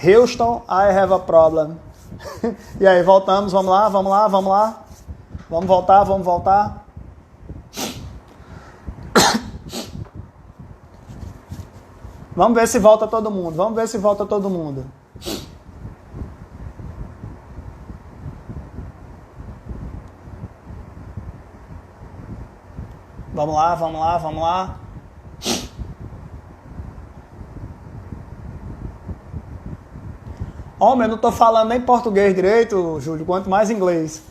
Houston, I have a problem. E aí, voltamos, vamos lá, vamos lá, vamos lá. Vamos voltar, vamos voltar. Vamos ver se volta todo mundo, vamos ver se volta todo mundo. Vamos lá, vamos lá, vamos lá. Homem, eu não tô falando nem português direito, Júlio, quanto mais inglês.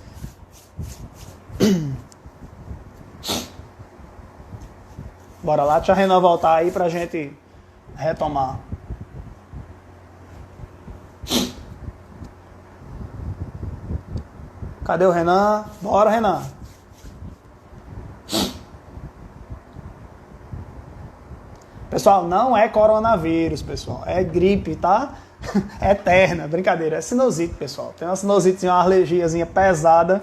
Bora lá, deixa a Renan voltar aí pra gente retomar. Cadê o Renan? Bora, Renan. Pessoal, não é coronavírus, pessoal. É gripe, tá? Eterna, brincadeira. É sinusite, pessoal. Tem uma sinusite, uma alergiazinha pesada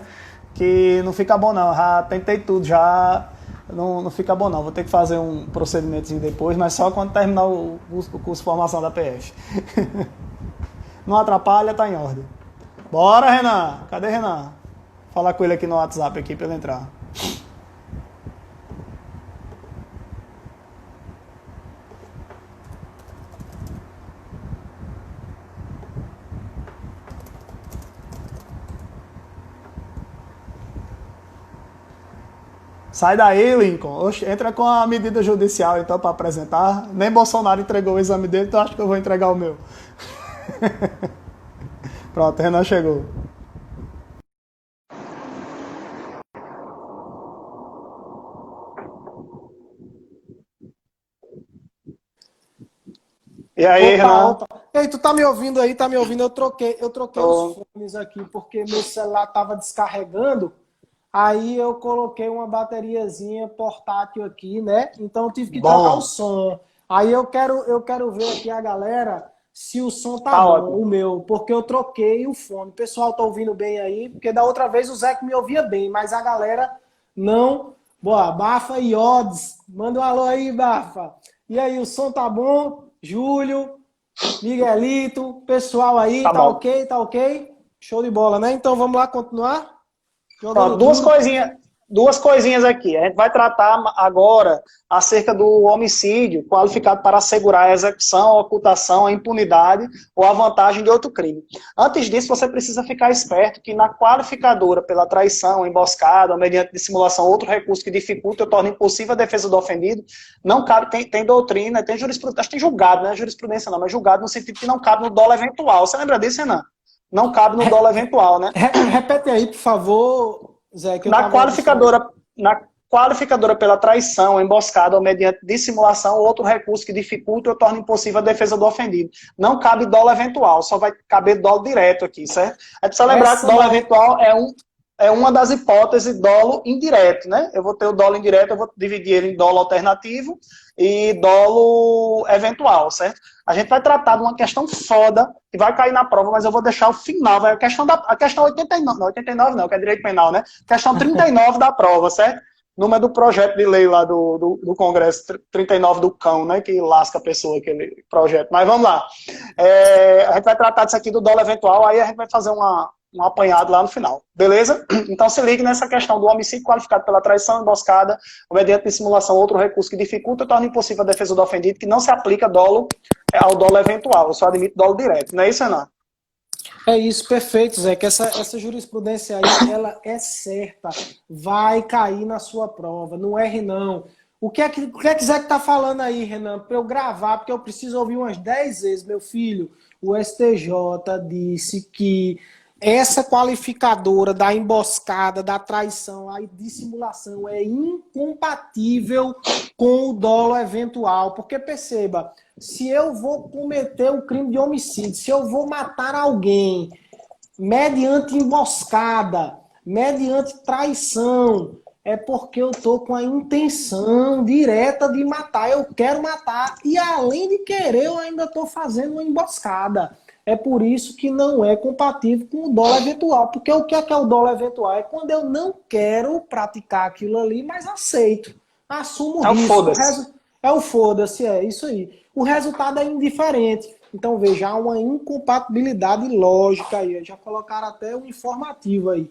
que não fica bom, não. Já tentei tudo, já não fica bom, não. Vou ter que fazer um procedimentozinho depois, mas só quando terminar o curso de formação da PF. Não atrapalha, tá em ordem. Bora, Renan. Cadê Renan? Falar com ele aqui no WhatsApp aqui pra ele entrar. Sai daí, Lincoln. Oxe, entra com a medida judicial, então, para apresentar. Nem Bolsonaro entregou o exame dele, então acho que eu vou entregar o meu. Pronto, Renan chegou. E aí, Renan? Opa. Ei, tu tá me ouvindo aí? Tá me ouvindo? Eu troquei os fones aqui porque meu celular tava descarregando. Aí eu coloquei uma bateriazinha portátil aqui, né? Então eu tive que trocar o som. Aí eu quero ver aqui a galera se o som tá bom, ótimo. o meu, porque eu troquei o fone. O pessoal tá ouvindo bem aí, porque da outra vez o Zé que me ouvia bem, mas a galera não. Boa, Bafa e Odds. Manda um alô aí, Bafa. E aí, o som tá bom? Júlio, Miguelito, pessoal aí, Tá tá bom. ok, tá ok? Show de bola, né? Então vamos lá continuar? Pronto, Jogando duro. duas coisinhas aqui. A gente vai tratar agora acerca do homicídio qualificado para assegurar a execução, a ocultação, a impunidade ou a vantagem de outro crime. Antes disso, você precisa ficar esperto que na qualificadora pela traição, emboscada, ou mediante dissimulação, outro recurso que dificulta ou torna impossível a defesa do ofendido, não cabe, tem doutrina, tem jurisprudência, acho que tem julgado, né? Jurisprudência não, mas julgado no sentido que não cabe no dolo eventual. Você lembra disso, Renan? Não cabe no dolo eventual, né? Repete aí, por favor, Zé, que eu Na tava... qualificadora pela traição, emboscada ou mediante dissimulação ou outro recurso que dificulte ou torne impossível a defesa do ofendido. Não cabe dolo eventual, só vai caber dolo direto aqui, certo? É preciso lembrar que dolo eventual é uma das hipóteses dolo indireto, né? Eu vou ter o dolo indireto, eu vou dividir ele em dolo alternativo e dolo eventual, certo? A gente vai tratar de uma questão foda, que vai cair na prova, mas eu vou deixar o final, vai a questão 89, não, 89 não, que é direito penal, né? Questão 39 da prova, certo? Número do projeto de lei lá do Congresso, 39 do cão, né? Que lasca a pessoa, aquele projeto. Mas vamos lá. A gente vai tratar disso aqui do dolo eventual, aí a gente vai fazer um apanhado lá no final, beleza? Então se ligue nessa questão do homicídio qualificado pela traição, emboscada, ou mediante dissimulação, outro recurso que dificulta ou torna impossível a defesa do ofendido, que não se aplica ao dolo eventual, eu só admito dolo direto, não é isso, Renan? É isso, perfeito, Zé, que essa jurisprudência aí, ela é certa, vai cair na sua prova, não erre não. O que é que Zé que tá falando aí, Renan, para eu gravar, porque eu preciso ouvir umas 10 vezes, meu filho, o STJ disse que essa qualificadora da emboscada, da traição, a dissimulação é incompatível com o dolo eventual. Porque perceba, se eu vou cometer um crime de homicídio, se eu vou matar alguém mediante emboscada, mediante traição, é porque eu estou com a intenção direta de matar, eu quero matar. E além de querer, eu ainda estou fazendo uma emboscada. É por isso que não é compatível com o dolo eventual. Porque o que é o dolo eventual? É quando eu não quero praticar aquilo ali, mas aceito. Assumo o risco. Foda-se. É o foda-se, é isso aí. o resultado é indiferente. Então, veja, há uma incompatibilidade lógica aí. Já colocaram até um informativo aí.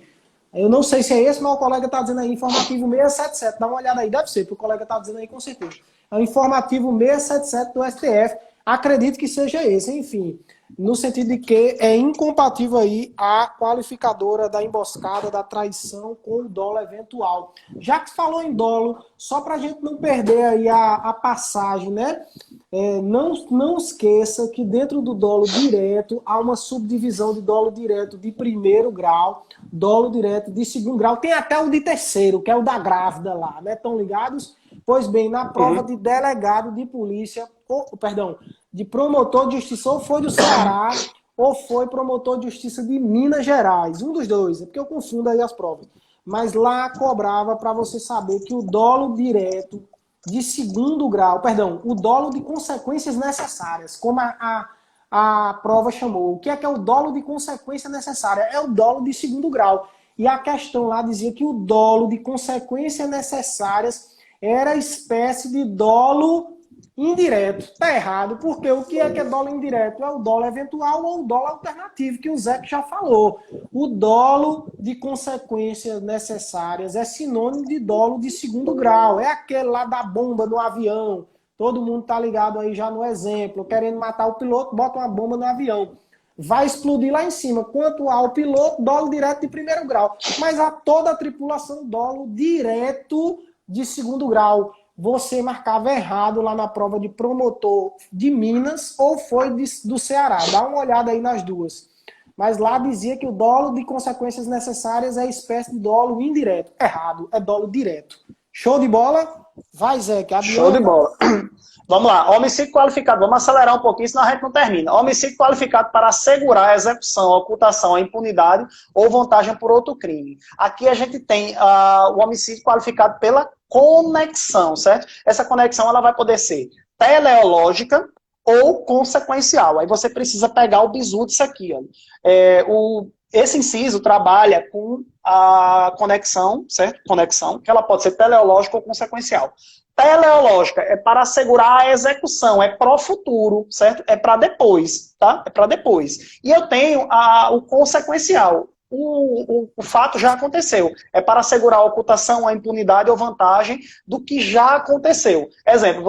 Eu não sei se é esse, mas o colega está dizendo aí, informativo 677. Dá uma olhada aí, deve ser, porque o colega está dizendo aí com certeza. É o informativo 677 do STF. Acredito que seja esse, enfim. No sentido de que é incompatível aí a qualificadora da emboscada, da traição com o dolo eventual. Já que falou em dolo, só para a gente não perder aí a passagem, né? Não esqueça que dentro do dolo direto há uma subdivisão de dolo direto de primeiro grau, dolo direto de segundo grau, tem até o de terceiro, que é o da grávida lá, né? Estão ligados? Pois bem, na prova de delegado de polícia, de promotor de justiça, ou foi do Ceará, ou foi promotor de justiça de Minas Gerais. Um dos dois, é porque eu confundo aí as provas. Mas lá cobrava para você saber que o dolo direto de segundo grau, o dolo de consequências necessárias, como a prova chamou. O que é o dolo de consequência necessária? É o dolo de segundo grau. E a questão lá dizia que o dolo de consequências necessárias era espécie de dolo indireto. Está errado, porque o que é dolo indireto? É o dolo eventual ou o dolo alternativo, que o Zé já falou. O dolo de consequências necessárias é sinônimo de dolo de segundo grau. É aquele lá da bomba no avião. Todo mundo está ligado aí já no exemplo. Querendo matar o piloto, bota uma bomba no avião. Vai explodir lá em cima. Quanto ao piloto, dolo direto de primeiro grau. Mas a toda a tripulação, dolo direto de segundo grau. Você marcava errado lá na prova de promotor de Minas ou foi do Ceará. Dá uma olhada aí nas duas. Mas lá dizia que o dolo de consequências necessárias é espécie de dolo indireto. Errado, é dolo direto. Show de bola? Vai, Zé, que Show de bola. Vamos lá, homicídio qualificado. Vamos acelerar um pouquinho, senão a gente não termina. Homicídio qualificado para assegurar a execução, a ocultação, a impunidade ou vantagem por outro crime. Aqui a gente tem o homicídio qualificado pela conexão, certo? Essa conexão ela vai poder ser teleológica ou consequencial. Aí você precisa pegar o bizu disso aqui. Ó. Esse inciso trabalha com a conexão, certo? Conexão, que ela pode ser teleológica ou consequencial. Teleológica é para assegurar a execução, é pro futuro, certo? É para depois, tá? É para depois. E eu tenho o consequencial. O fato já aconteceu. É para assegurar a ocultação, a impunidade ou vantagem do que já aconteceu. Exemplo,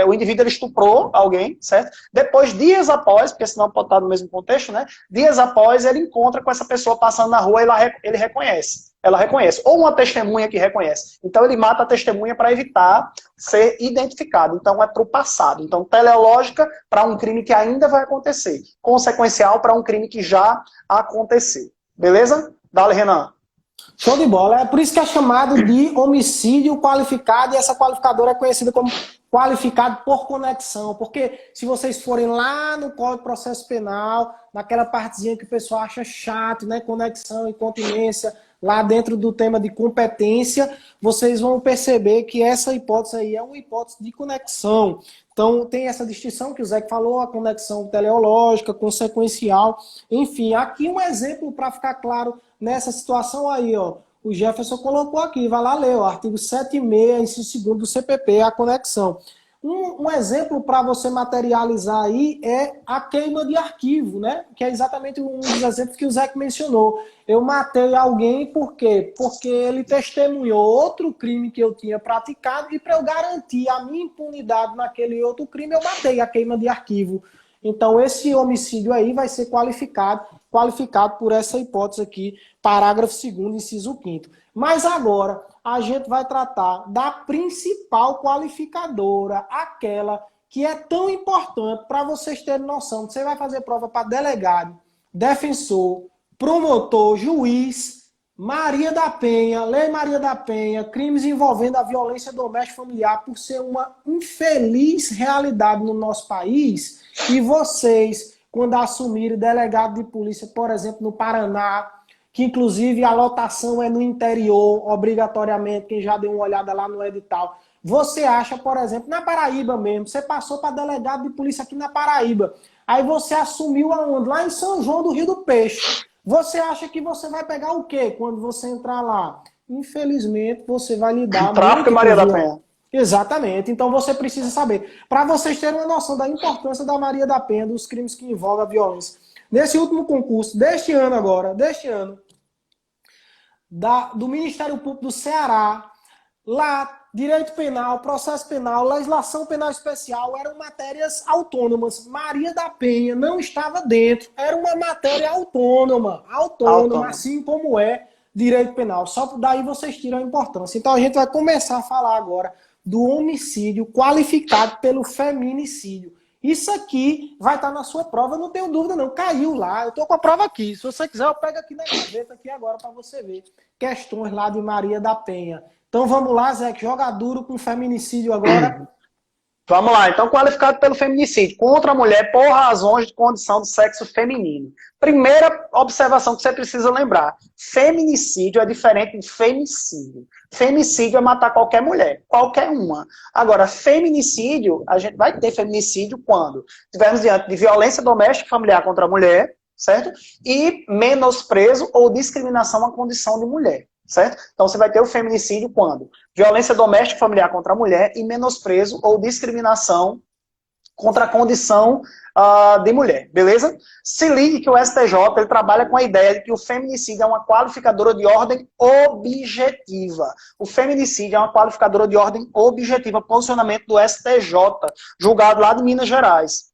o indivíduo ele estuprou alguém, certo? Depois, dias após, porque senão pode estar no mesmo contexto, né? Dias após, ele encontra com essa pessoa passando na rua e ele reconhece. Ela reconhece. Ou uma testemunha que reconhece. Então, ele mata a testemunha para evitar ser identificado. Então, é para o passado. Então, teleológica para um crime que ainda vai acontecer. Consequencial para um crime que já aconteceu. Beleza? Dale, Renan. Show de bola. É por isso que é chamado de homicídio qualificado e essa qualificadora é conhecida como qualificado por conexão. Porque se vocês forem lá no Código de Processo Penal, naquela partezinha que o pessoal acha chato, né? Conexão, incontinência, lá dentro do tema de competência, vocês vão perceber que essa hipótese aí é uma hipótese de conexão. Então, tem essa distinção que o Zé falou, a conexão teleológica, consequencial. Enfim, aqui um exemplo para ficar claro nessa situação aí, ó. O Jefferson colocou aqui, vai lá ler, ó, artigo 7.6, inciso 2º do CPP, a conexão. Um exemplo para você materializar aí é a queima de arquivo, né? Que é exatamente um dos exemplos que o Zé mencionou. Eu matei alguém por quê? Porque ele testemunhou outro crime que eu tinha praticado e para eu garantir a minha impunidade naquele outro crime, eu matei a queima de arquivo. Então, esse homicídio aí vai ser qualificado por essa hipótese aqui, parágrafo 2º, inciso 5º. Mas agora, a gente vai tratar da principal qualificadora, aquela que é tão importante para vocês terem noção. Você vai fazer prova para delegado, defensor, promotor, juiz, Maria da Penha, Lei Maria da Penha, crimes envolvendo a violência doméstica e familiar, por ser uma infeliz realidade no nosso país, e vocês, quando assumirem delegado de polícia, por exemplo, no Paraná, que inclusive a lotação é no interior, obrigatoriamente, quem já deu uma olhada lá no edital. Você acha, por exemplo, na Paraíba mesmo, você passou para delegado de polícia aqui na Paraíba, aí você assumiu aonde? Lá em São João do Rio do Peixe. Você acha que você vai pegar o quê quando você entrar lá? Infelizmente, você vai lidar... Tráfico e Maria da Penha. Exatamente. Então você precisa saber. Para vocês terem uma noção da importância da Maria da Penha, dos crimes que envolvem a violência. Nesse último concurso, deste ano, do Ministério Público do Ceará, lá, direito penal, processo penal, legislação penal especial, eram matérias autônomas. Maria da Penha não estava dentro. Era uma matéria autônoma, assim como é direito penal. Só daí vocês tiram a importância. Então a gente vai começar a falar agora do homicídio qualificado pelo feminicídio. Isso aqui vai estar na sua prova, não tenho dúvida não. Caiu lá, eu estou com a prova aqui. Se você quiser, eu pego aqui na gaveta aqui agora para você ver. Questões lá de Maria da Penha. Então vamos lá, Zé, que joga duro com feminicídio agora. Vamos lá, então qualificado pelo feminicídio contra a mulher por razões de condição do sexo feminino. Primeira observação que você precisa lembrar, feminicídio é diferente de femicídio. Femicídio é matar qualquer mulher, qualquer uma. Agora, feminicídio, a gente vai ter feminicídio quando estivermos diante de violência doméstica e familiar contra a mulher, certo? E menosprezo ou discriminação à condição de mulher. Certo? Então você vai ter o feminicídio quando? Violência doméstica e familiar contra a mulher e menosprezo ou discriminação contra a condição de mulher, beleza? Se ligue que o STJ ele trabalha com a ideia de que o feminicídio é uma qualificadora de ordem objetiva. O feminicídio é uma qualificadora de ordem objetiva, posicionamento do STJ, julgado lá de Minas Gerais.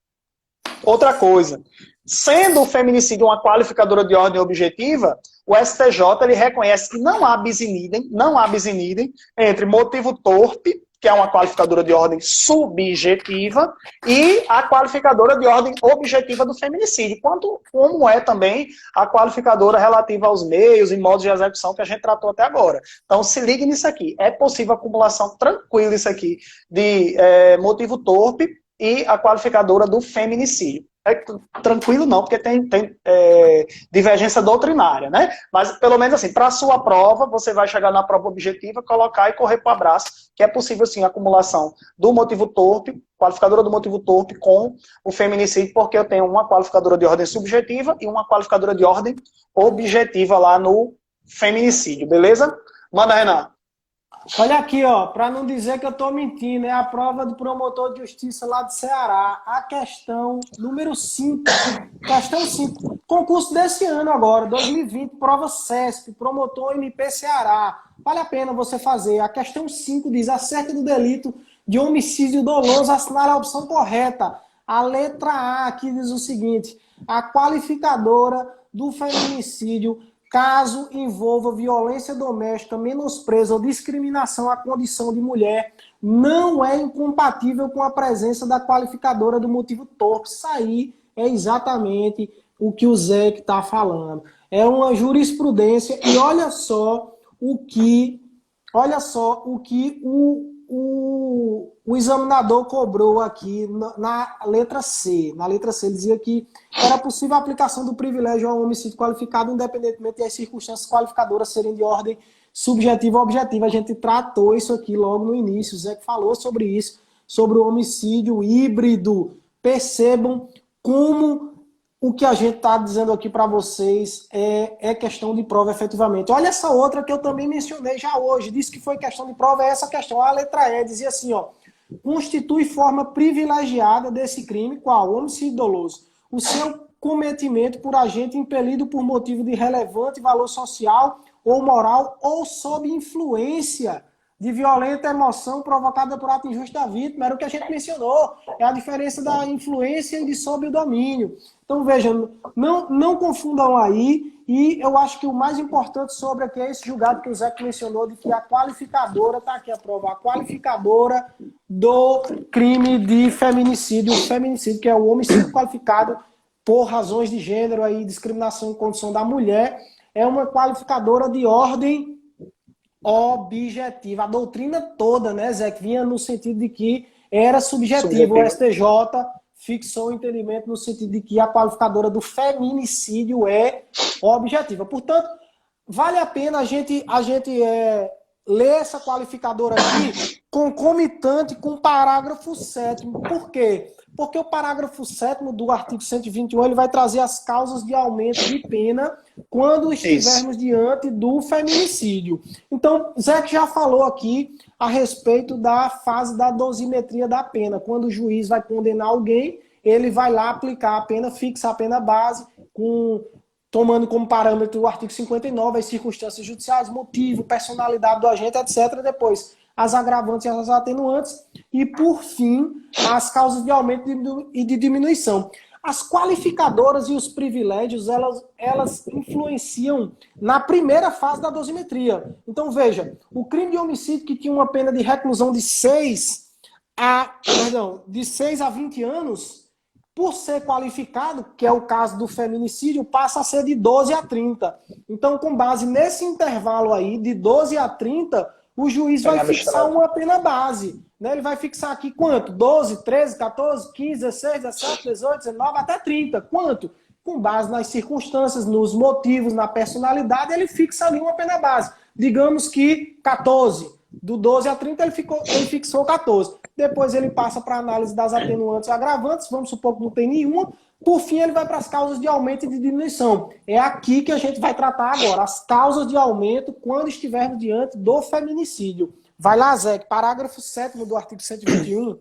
Outra coisa, sendo o feminicídio uma qualificadora de ordem objetiva, o STJ ele reconhece que não há bis in idem entre motivo torpe, que é uma qualificadora de ordem subjetiva, e a qualificadora de ordem objetiva do feminicídio, como é também a qualificadora relativa aos meios e modos de execução que a gente tratou até agora. Então se ligue nisso aqui, é possível acumulação tranquila isso aqui de motivo torpe e a qualificadora do feminicídio. Tranquilo não, porque tem divergência doutrinária, né? Mas pelo menos assim, para a sua prova, você vai chegar na prova objetiva, colocar e correr para o abraço, que é possível sim a acumulação do motivo torpe, qualificadora do motivo torpe com o feminicídio, porque eu tenho uma qualificadora de ordem subjetiva e uma qualificadora de ordem objetiva lá no feminicídio, beleza? Manda, Renan. Olha aqui, ó, para não dizer que eu estou mentindo, é a prova do promotor de justiça lá do Ceará, a questão número 5, questão 5, concurso desse ano agora, 2020, prova CESP, promotor MP Ceará. Vale a pena você fazer. A questão 5 diz, acerca do delito de homicídio doloso, assinar a opção correta. A letra A aqui diz o seguinte, a qualificadora do feminicídio caso envolva violência doméstica, menosprezo ou discriminação à condição de mulher, não é incompatível com a presença da qualificadora do motivo torpe. Isso aí é exatamente o que o Zé está falando. É uma jurisprudência e olha só o que o examinador cobrou aqui na letra C. Na letra C ele dizia que era possível a aplicação do privilégio a um homicídio qualificado, independentemente das circunstâncias qualificadoras serem de ordem subjetiva ou objetiva. A gente tratou isso aqui logo no início. O Zé falou sobre isso, sobre o homicídio híbrido. Percebam como o que a gente está dizendo aqui para vocês é questão de prova efetivamente. Olha essa outra que eu também mencionei já hoje. Disse que foi questão de prova, é essa questão. A letra E dizia assim, ó, constitui forma privilegiada desse crime, qual? O homicídio doloso. O seu cometimento por agente impelido por motivo de relevante valor social ou moral ou sob influência de violenta emoção provocada por ato injusto da vítima. Era o que a gente mencionou. É a diferença da influência e de sob o domínio. Então, vejam, não confundam aí. E eu acho que o mais importante sobre aqui é esse julgado que o Zé mencionou, de que a qualificadora, está aqui a prova, a qualificadora do crime de feminicídio, o feminicídio, que é o homicídio qualificado por razões de gênero, aí, discriminação em condição da mulher, é uma qualificadora de ordem objetiva. A doutrina toda, né, Zé, que vinha no sentido de que era subjetivo. O STJ fixou o entendimento no sentido de que a qualificadora do feminicídio é objetiva. Portanto, vale a pena a gente ler essa qualificadora aqui concomitante com o parágrafo 7º. Por quê? Porque o parágrafo 7º do artigo 121 ele vai trazer as causas de aumento de pena quando estivermos diante do feminicídio. Então, Zé que já falou aqui a respeito da fase da dosimetria da pena. Quando o juiz vai condenar alguém, ele vai lá aplicar a pena, fixa a pena base, tomando como parâmetro o artigo 59, as circunstâncias judiciais, motivo, personalidade do agente, etc. Depois, as agravantes e as atenuantes. E, por fim, as causas de aumento e de diminuição. As qualificadoras e os privilégios, elas influenciam na primeira fase da dosimetria. Então, veja, o crime de homicídio que tinha uma pena de reclusão de 6 a 20 anos, por ser qualificado, que é o caso do feminicídio, passa a ser de 12 a 30. Então, com base nesse intervalo aí, de 12 a 30, o juiz vai fixar uma pena base. Né? Ele vai fixar aqui quanto? 12, 13, 14, 15, 16, 17, 18, 19, até 30. Quanto? Com base nas circunstâncias, nos motivos, na personalidade, ele fixa ali uma pena base. Digamos que 14. Do 12 a 30, ele fixou 14. Depois ele passa para a análise das atenuantes e agravantes, vamos supor que não tem nenhuma. Por fim, ele vai para as causas de aumento e de diminuição. É aqui que a gente vai tratar agora, as causas de aumento quando estivermos diante do feminicídio. Vai lá, Zé, parágrafo 7º do artigo 121.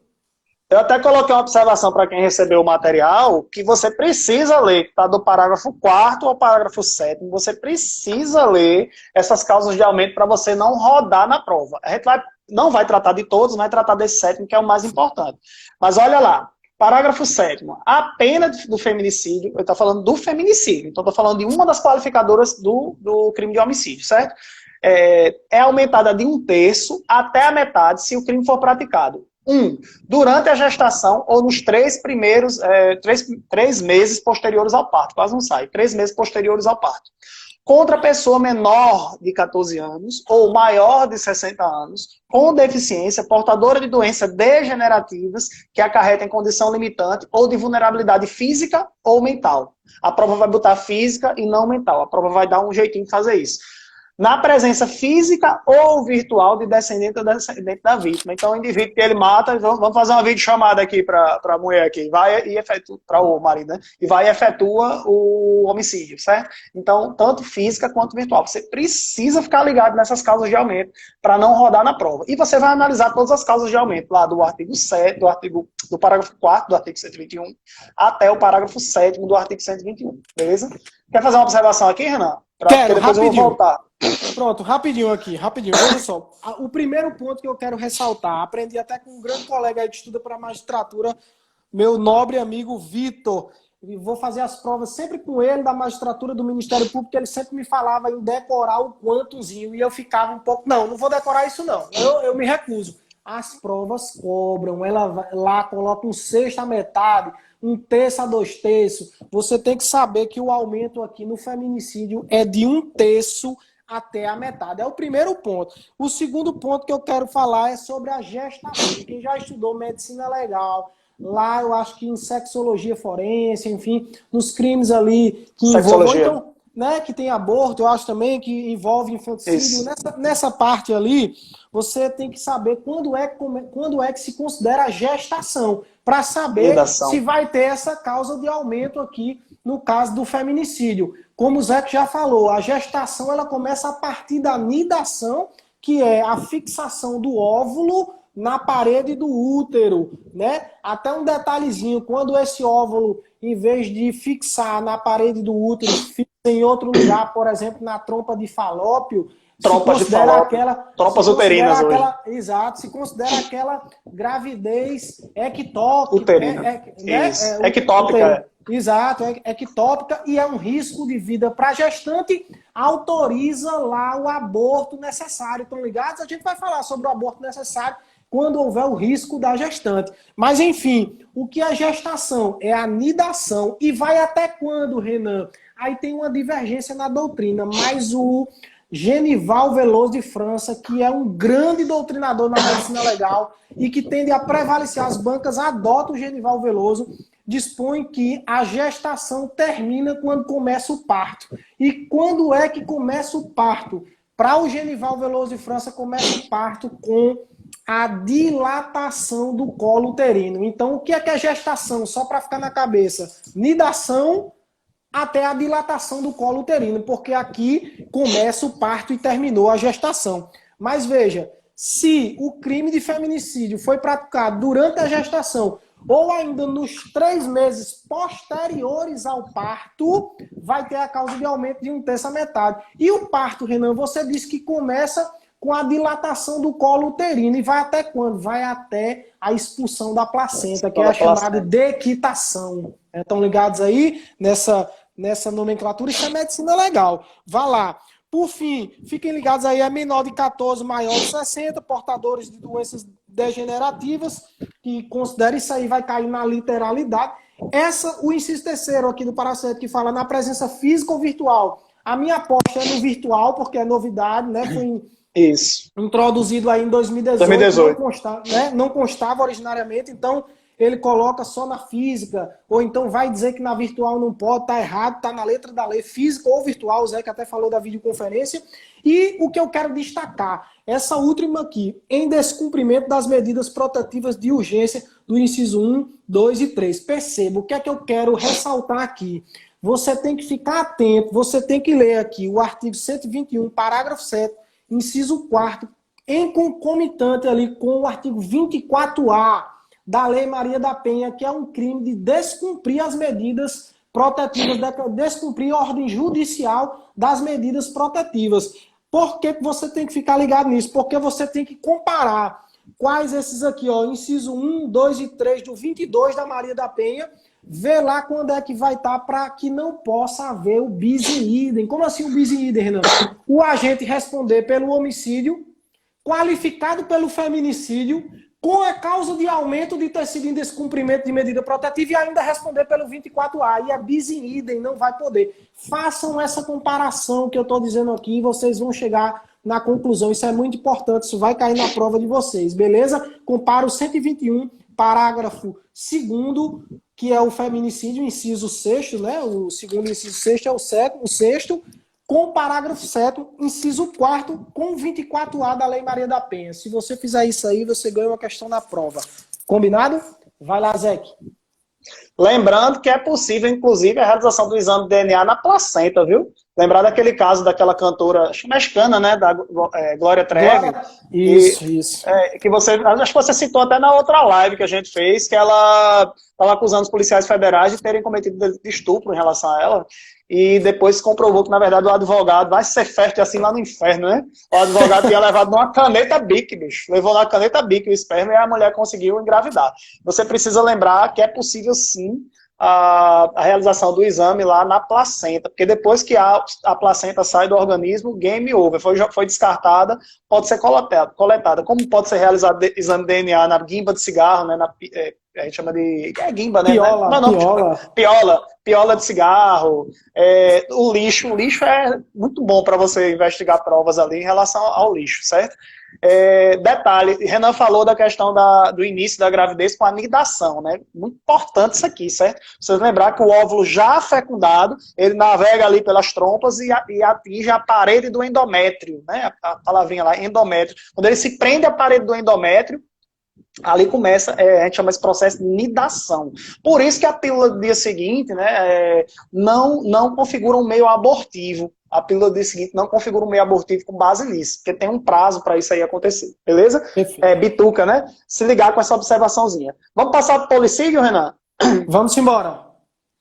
Eu até coloquei uma observação para quem recebeu o material, que você precisa ler, que está do parágrafo 4º ao parágrafo 7º, você precisa ler essas causas de aumento para você não rodar na prova. A gente não vai tratar de todos, vai tratar desse 7º, que é o mais importante. Mas olha lá, parágrafo 7º, a pena do feminicídio, eu estou falando do feminicídio, então estou falando de uma das qualificadoras do crime de homicídio, certo? É aumentada de 1/3 até a metade se o crime for praticado. Durante a gestação ou nos 3 meses posteriores ao parto. Quase não sai. 3 meses posteriores ao parto. Contra pessoa menor de 14 anos ou maior de 60 anos, com deficiência, portadora de doenças degenerativas que acarretem condição limitante ou de vulnerabilidade física ou mental. A prova vai botar física e não mental. A prova vai dar um jeitinho de fazer isso. Na presença física ou virtual de descendente ou descendente da vítima. Então, o indivíduo que ele mata, vamos fazer uma videochamada aqui para a mulher aqui, vai e efetua, para o marido, né? E vai e efetua o homicídio, certo? Então, tanto física quanto virtual. Você precisa ficar ligado nessas causas de aumento para não rodar na prova. E você vai analisar todas as causas de aumento, lá do artigo 7, do parágrafo 4º do artigo 121, até o parágrafo 7º do artigo 121, beleza? Quer fazer uma observação aqui, Renan? Quero, depois rapidinho. eu vou voltar. Pronto, rapidinho aqui, rapidinho. Veja só, o primeiro ponto que eu quero ressaltar, aprendi até com um grande colega aí que estuda para magistratura, meu nobre amigo Vitor. Vou fazer as provas sempre com ele, da magistratura do Ministério Público, ele sempre me falava em decorar o quantozinho, e eu ficava um pouco, não vou decorar isso não, eu me recuso. As provas cobram, ela lá coloca 1/6 à metade, 1/3 a 2/3. Você tem que saber que o aumento aqui no feminicídio é de 1/3 até a metade. É o primeiro ponto. O segundo ponto que eu quero falar é sobre a gestação. Quem já estudou medicina legal, lá eu acho que em sexologia forense, enfim, nos crimes ali que envolvem, então, né, que tem aborto, eu acho também que envolve infanticídio. Nessa parte ali, você tem que saber quando é que se considera a gestação, para saber se vai ter essa causa de aumento aqui no caso do feminicídio. Como o Zé já falou, a gestação ela começa a partir da nidação, que é a fixação do óvulo na parede do útero, né? Até um detalhezinho, quando esse óvulo, em vez de fixar na parede do útero, fixa em outro lugar, por exemplo, na trompa de Falópio, trompas de Falópio, trompas uterinas hoje. Exato, se considera aquela gravidez ectópica. Uterina. Ectópica. Exato, ectópica, e é um risco de vida para a gestante, autoriza lá o aborto necessário. Estão ligados? A gente vai falar sobre o aborto necessário quando houver o risco da gestante. Mas, enfim, o que é gestação? É a nidação. E vai até quando, Renan? Aí tem uma divergência na doutrina, mas o Genival Veloso de França, que é um grande doutrinador na medicina legal e que tende a prevalecer, as bancas adotam o Genival Veloso, dispõe que a gestação termina quando começa o parto. E quando é que começa o parto? Para o Genival Veloso de França, começa o parto com a dilatação do colo uterino. Então, o que é gestação? Só para ficar na cabeça. Nidação até a dilatação do colo uterino, porque aqui começa o parto e terminou a gestação. Mas veja, se o crime de feminicídio foi praticado durante a gestação ou ainda nos 3 meses posteriores ao parto, vai ter a causa de aumento de 1/3 à metade. E o parto, Renan, você disse que começa com a dilatação do colo uterino e vai até quando? Vai até a expulsão da placenta, que é a chamada dequitação. Estão ligados aí nessa nomenclatura? Isso é medicina legal. Vá lá. Por fim, fiquem ligados aí, é menor de 14, maior de 60, portadores de doenças degenerativas, que considera isso aí, vai cair na literalidade. O inciso terceiro aqui do parágrafo 7, que fala na presença física ou virtual. A minha aposta é no virtual, porque é novidade, né? Foi introduzido aí em 2018. Não constava originariamente, então ele coloca só na física, ou então vai dizer que na virtual não pode, tá errado, tá na letra da lei, física ou virtual, o Zé que até falou da videoconferência. E o que eu quero destacar, essa última aqui, em descumprimento das medidas protetivas de urgência do inciso 1, 2 e 3. Perceba, o que é que eu quero ressaltar aqui? Você tem que ficar atento, você tem que ler aqui o artigo 121, parágrafo 7, inciso 4º, em concomitante ali com o artigo 24A, da Lei Maria da Penha, que é um crime de descumprir as medidas protetivas, descumprir a ordem judicial das medidas protetivas. Por que você tem que ficar ligado nisso? Porque você tem que comparar quais esses aqui, ó, inciso 1, 2 e 3 do 22 da Maria da Penha, ver lá quando é que vai estar para que não possa haver o bis in idem. Como assim o bis in idem, Renan? O agente responder pelo homicídio, qualificado pelo feminicídio, com a causa de aumento de ter sido em descumprimento de medida protetiva e ainda responder pelo 24A. E a bis in idem não vai poder. Façam essa comparação que eu estou dizendo aqui e vocês vão chegar na conclusão. Isso é muito importante, isso vai cair na prova de vocês, beleza? Compara o 121, parágrafo 2º, que é o feminicídio, inciso 6º, né? O segundo inciso 6º é o sexto, com o parágrafo 7º, inciso 4º, com o 24A da Lei Maria da Penha. Se você fizer isso aí, você ganha uma questão na prova. Combinado? Vai lá, Zeke. Lembrando que é possível, inclusive, a realização do exame de DNA na placenta, viu? Lembrar daquele caso daquela cantora mexicana, né? Da Glória Trevi. Isso. Que você, acho que você citou até na outra live que a gente fez, que ela estava acusando os policiais federais de terem cometido de estupro em relação a ela. E depois comprovou que, na verdade, o advogado vai ser fértil assim lá no inferno, né? O advogado tinha levado numa caneta Bic, bicho. Levou na caneta Bic o esperma e a mulher conseguiu engravidar. Você precisa lembrar que é possível, sim, a realização do exame lá na placenta, porque depois que a placenta sai do organismo, game over, foi descartada, pode ser coletada. Como pode ser realizado exame de DNA na guimba de cigarro, né, a gente chama de guimba, né? Piola de cigarro, o lixo é muito bom para você investigar provas ali em relação ao lixo, certo? Detalhe, Renan falou da questão do início da gravidez com a nidação, né? Muito importante isso aqui, certo? Vocês lembrar que o óvulo já fecundado, ele navega ali pelas trompas e atinge a parede do endométrio, né? A palavrinha lá, endométrio. Quando ele se prende à parede do endométrio, ali começa, a gente chama esse processo de nidação. Por isso que a pílula do dia seguinte, né, não configura um meio abortivo. A pílula do dia seguinte não configura um meio abortivo com base nisso, porque tem um prazo para isso aí acontecer, beleza? Bituca, né? Se ligar com essa observaçãozinha. Vamos passar para o policídio, Renan? Vamos embora.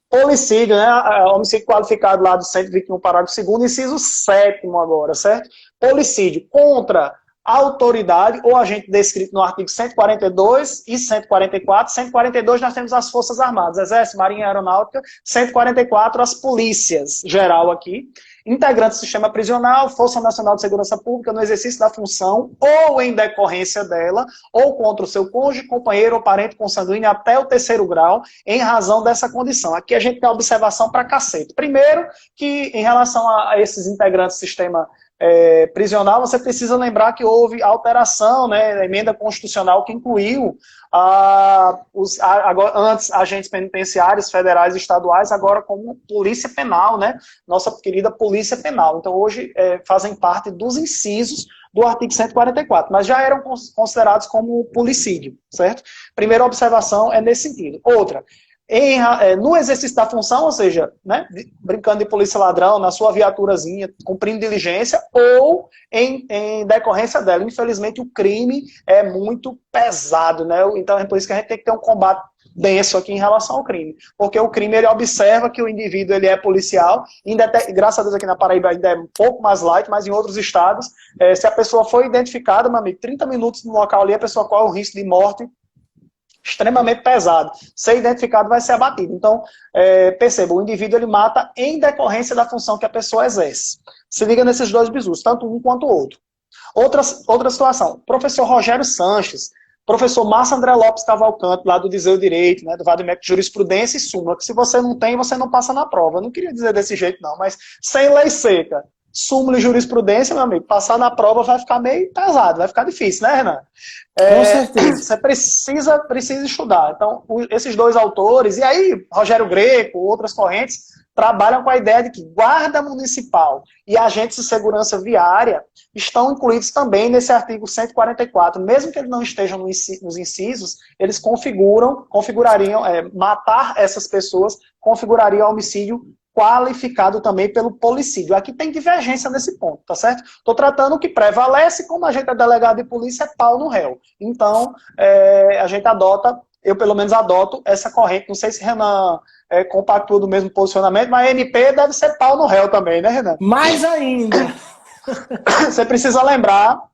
Policídio, né? Homicídio qualificado lá do 121, parágrafo 2º, inciso 7º agora, certo? Policídio contra a autoridade ou agente descrito no artigo 142 e 144. 142 nós temos as Forças Armadas, Exército, Marinha, Aeronáutica. 144 as polícias, geral aqui. Integrante do sistema prisional, Força Nacional de Segurança Pública no exercício da função ou em decorrência dela, ou contra o seu cônjuge, companheiro ou parente consanguíneo até o 3º grau, em razão dessa condição. Aqui a gente tem observação pra cacete. Primeiro, que em relação a esses integrantes do sistema prisional, você precisa lembrar que houve alteração, né, emenda constitucional que incluiu agora, antes agentes penitenciários federais e estaduais, agora como polícia penal, né, nossa querida polícia penal. Então hoje fazem parte dos incisos do artigo 144, mas já eram considerados como policídio, certo? Primeira observação é nesse sentido. Outra, no exercício da função, ou seja, né, brincando de polícia ladrão, na sua viaturazinha, cumprindo diligência, ou em decorrência dela. Infelizmente, o crime é muito pesado, né? Então é por isso que a gente tem que ter um combate denso aqui em relação ao crime. Porque o crime, ele observa que o indivíduo ele é policial, graças a Deus aqui na Paraíba ainda é um pouco mais light, mas em outros estados, se a pessoa for identificada, meu amigo, 30 minutos no local ali, a pessoa corre o risco de morte extremamente pesado. Ser identificado vai ser abatido. Então, perceba, o indivíduo ele mata em decorrência da função que a pessoa exerce. Se liga nesses dois bisus, tanto um quanto o outro. Outra situação, professor Rogério Sanches, professor Márcio André Lopes Cavalcante, lá do Viseu Direito, né, do Vademec Jurisprudência e Súmula, que se você não tem, você não passa na prova. Eu não queria dizer desse jeito não, mas sem lei seca, súmula e jurisprudência, meu amigo, passar na prova vai ficar meio pesado, vai ficar difícil, né, Renan? Com certeza. Você precisa estudar. Então, esses dois autores, e aí Rogério Greco, outras correntes, trabalham com a ideia de que guarda municipal e agentes de segurança viária estão incluídos também nesse artigo 144. Mesmo que eles não estejam nos incisos, eles configurariam, matar essas pessoas configuraria homicídio qualificado também pelo policídio. Aqui tem divergência nesse ponto, tá certo? Estou tratando o que prevalece, como a gente é delegado de polícia, é pau no réu. Então, a gente eu pelo menos adoto essa corrente. Não sei se Renan compactua do mesmo posicionamento, mas NP deve ser pau no réu também, né, Renan? Mais ainda! Você precisa lembrar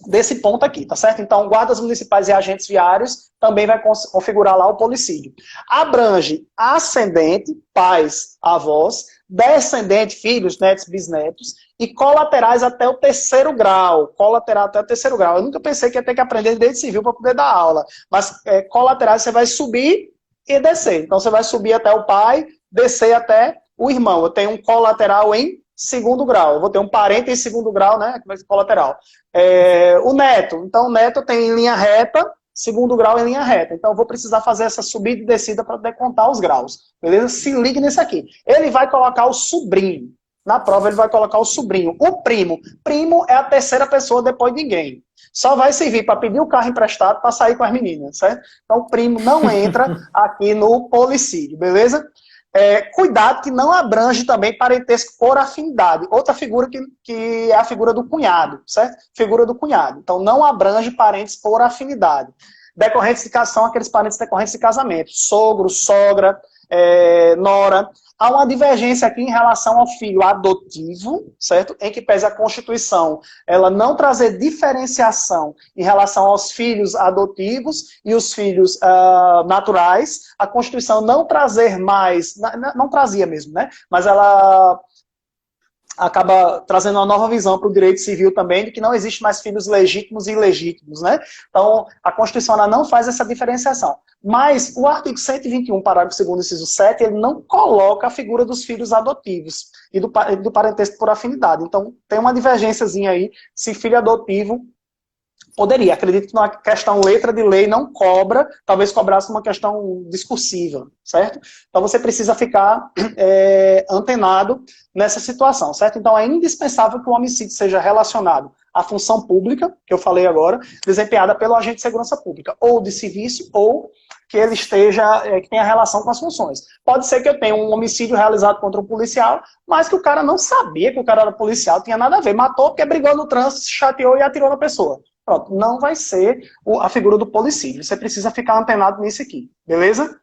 desse ponto aqui, tá certo? Então, guardas municipais e agentes viários também vai configurar lá o policídio. Abrange ascendente, pais, avós, descendente, filhos, netos, bisnetos, e colaterais até o terceiro grau. Colateral até o terceiro grau. Eu nunca pensei que ia ter que aprender direito civil para poder dar aula, mas colaterais você vai subir e descer. Então, você vai subir até o pai, descer até o irmão. Eu tenho um colateral em segundo grau. Eu vou ter um parente em segundo grau, né? Que vai ser colateral. O neto. Então, o neto tem em linha reta, segundo grau em linha reta. Então, eu vou precisar fazer essa subida e descida para poder contar os graus. Beleza? Se ligue nisso aqui. Ele vai colocar o sobrinho. Na prova, ele vai colocar o sobrinho. O primo. Primo é a terceira pessoa depois de ninguém. Só vai servir para pedir o carro emprestado para sair com as meninas, certo? Então, o primo não entra aqui no policídio, beleza? Cuidado que não abrange também parentesco por afinidade. Outra figura que é a figura do cunhado, certo? Figura do cunhado. Então, não abrange parentes por afinidade. Decorrentes de casação, aqueles parentes decorrentes de casamento. Sogro, sogra, nora. Há uma divergência aqui em relação ao filho adotivo, certo? Em que pese a Constituição ela não trazer diferenciação em relação aos filhos adotivos e os filhos naturais. A Constituição não trazer mais, não trazia mesmo, né? Mas ela acaba trazendo uma nova visão para o direito civil também, de que não existe mais filhos legítimos e ilegítimos, né? Então, a Constituição ela não faz essa diferenciação. Mas o artigo 121, parágrafo 2º, inciso 7, ele não coloca a figura dos filhos adotivos e do parentesco por afinidade. Então, tem uma divergênciazinha aí, se filho adotivo poderia. Acredito que na questão letra de lei não cobra, talvez cobrasse uma questão discursiva, certo? Então você precisa ficar antenado nessa situação, certo? Então é indispensável que o homicídio seja relacionado à função pública, que eu falei agora, desempenhada pelo agente de segurança pública, ou de serviço, ou que ele esteja, que tenha relação com as funções. Pode ser que eu tenha um homicídio realizado contra um policial, mas que o cara não sabia que o cara era policial, tinha nada a ver, matou porque brigou no trânsito, se chateou e atirou na pessoa. Pronto, não vai ser a figura do policídio. Você precisa ficar antenado nisso aqui, beleza?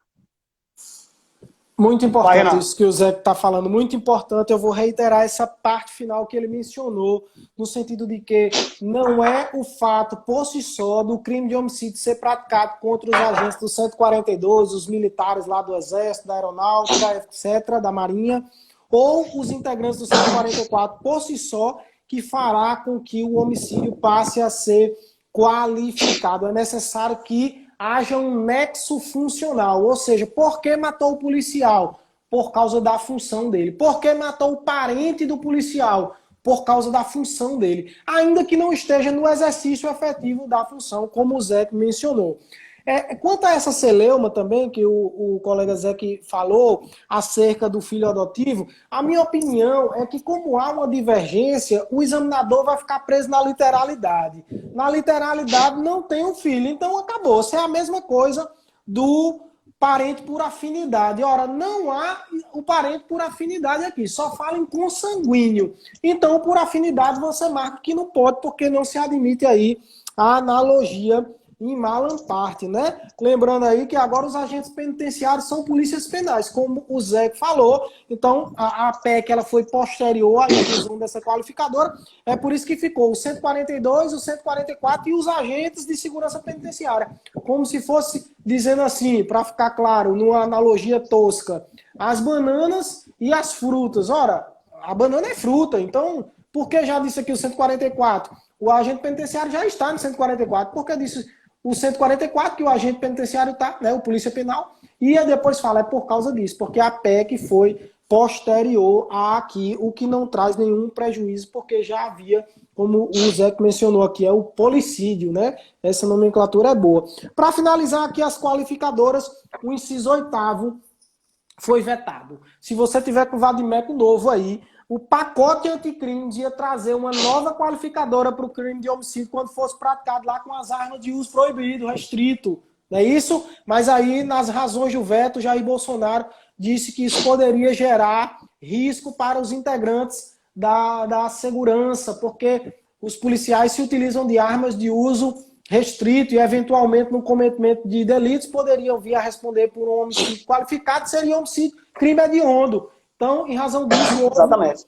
Muito importante isso que o Zé está falando, muito importante. Eu vou reiterar essa parte final que ele mencionou, no sentido de que não é o fato por si só do crime de homicídio ser praticado contra os agentes do 142, os militares lá do Exército, da Aeronáutica, etc., da Marinha, ou os integrantes do 144 por si só, que fará com que o homicídio passe a ser qualificado. É necessário que haja um nexo funcional, ou seja, por que matou o policial? Por causa da função dele. Por que matou o parente do policial? por causa da função dele, ainda que não esteja no exercício efetivo da função, como o Zé mencionou. Quanto a essa celeuma também, que o colega Zé que falou acerca do filho adotivo, a minha opinião é que, como há uma divergência, o examinador vai ficar preso na literalidade. Na literalidade não tem um filho, então acabou. Isso é a mesma coisa do parente por afinidade. Ora, não há o parente por afinidade aqui, só fala em consanguíneo. Então, por afinidade, você marca que não pode, porque não se admite aí a analogia em Malam parte, né? Lembrando aí que agora os agentes penitenciários são polícias penais, como o Zé falou. Então, a PEC ela foi posterior à inclusão dessa qualificadora. É por isso que ficou o 142, o 144 e os agentes de segurança penitenciária. Como se fosse dizendo assim, para ficar claro, numa analogia tosca, as bananas e as frutas. Ora, a banana é fruta, então, por que já disse aqui o 144? O agente penitenciário já está no 144. Por que disse o 144, que o agente penitenciário está, né, o polícia penal, e depois fala, é por causa disso, porque a PEC foi posterior a aqui, o que não traz nenhum prejuízo, porque já havia, como o Zé mencionou aqui, é o policídio, né? Essa nomenclatura é boa. Para finalizar aqui as qualificadoras, o inciso 8º foi vetado. Se você tiver com o vadimeco novo aí, o pacote anticrime ia trazer uma nova qualificadora para o crime de homicídio quando fosse praticado lá com as armas de uso proibido, restrito. Não é isso? Mas aí, nas razões do veto, Jair Bolsonaro disse que isso poderia gerar risco para os integrantes da segurança, porque os policiais se utilizam de armas de uso restrito e, eventualmente, no cometimento de delitos, poderiam vir a responder por um homicídio qualificado, seria homicídio crime hediondo. Então, em razão disso, exatamente,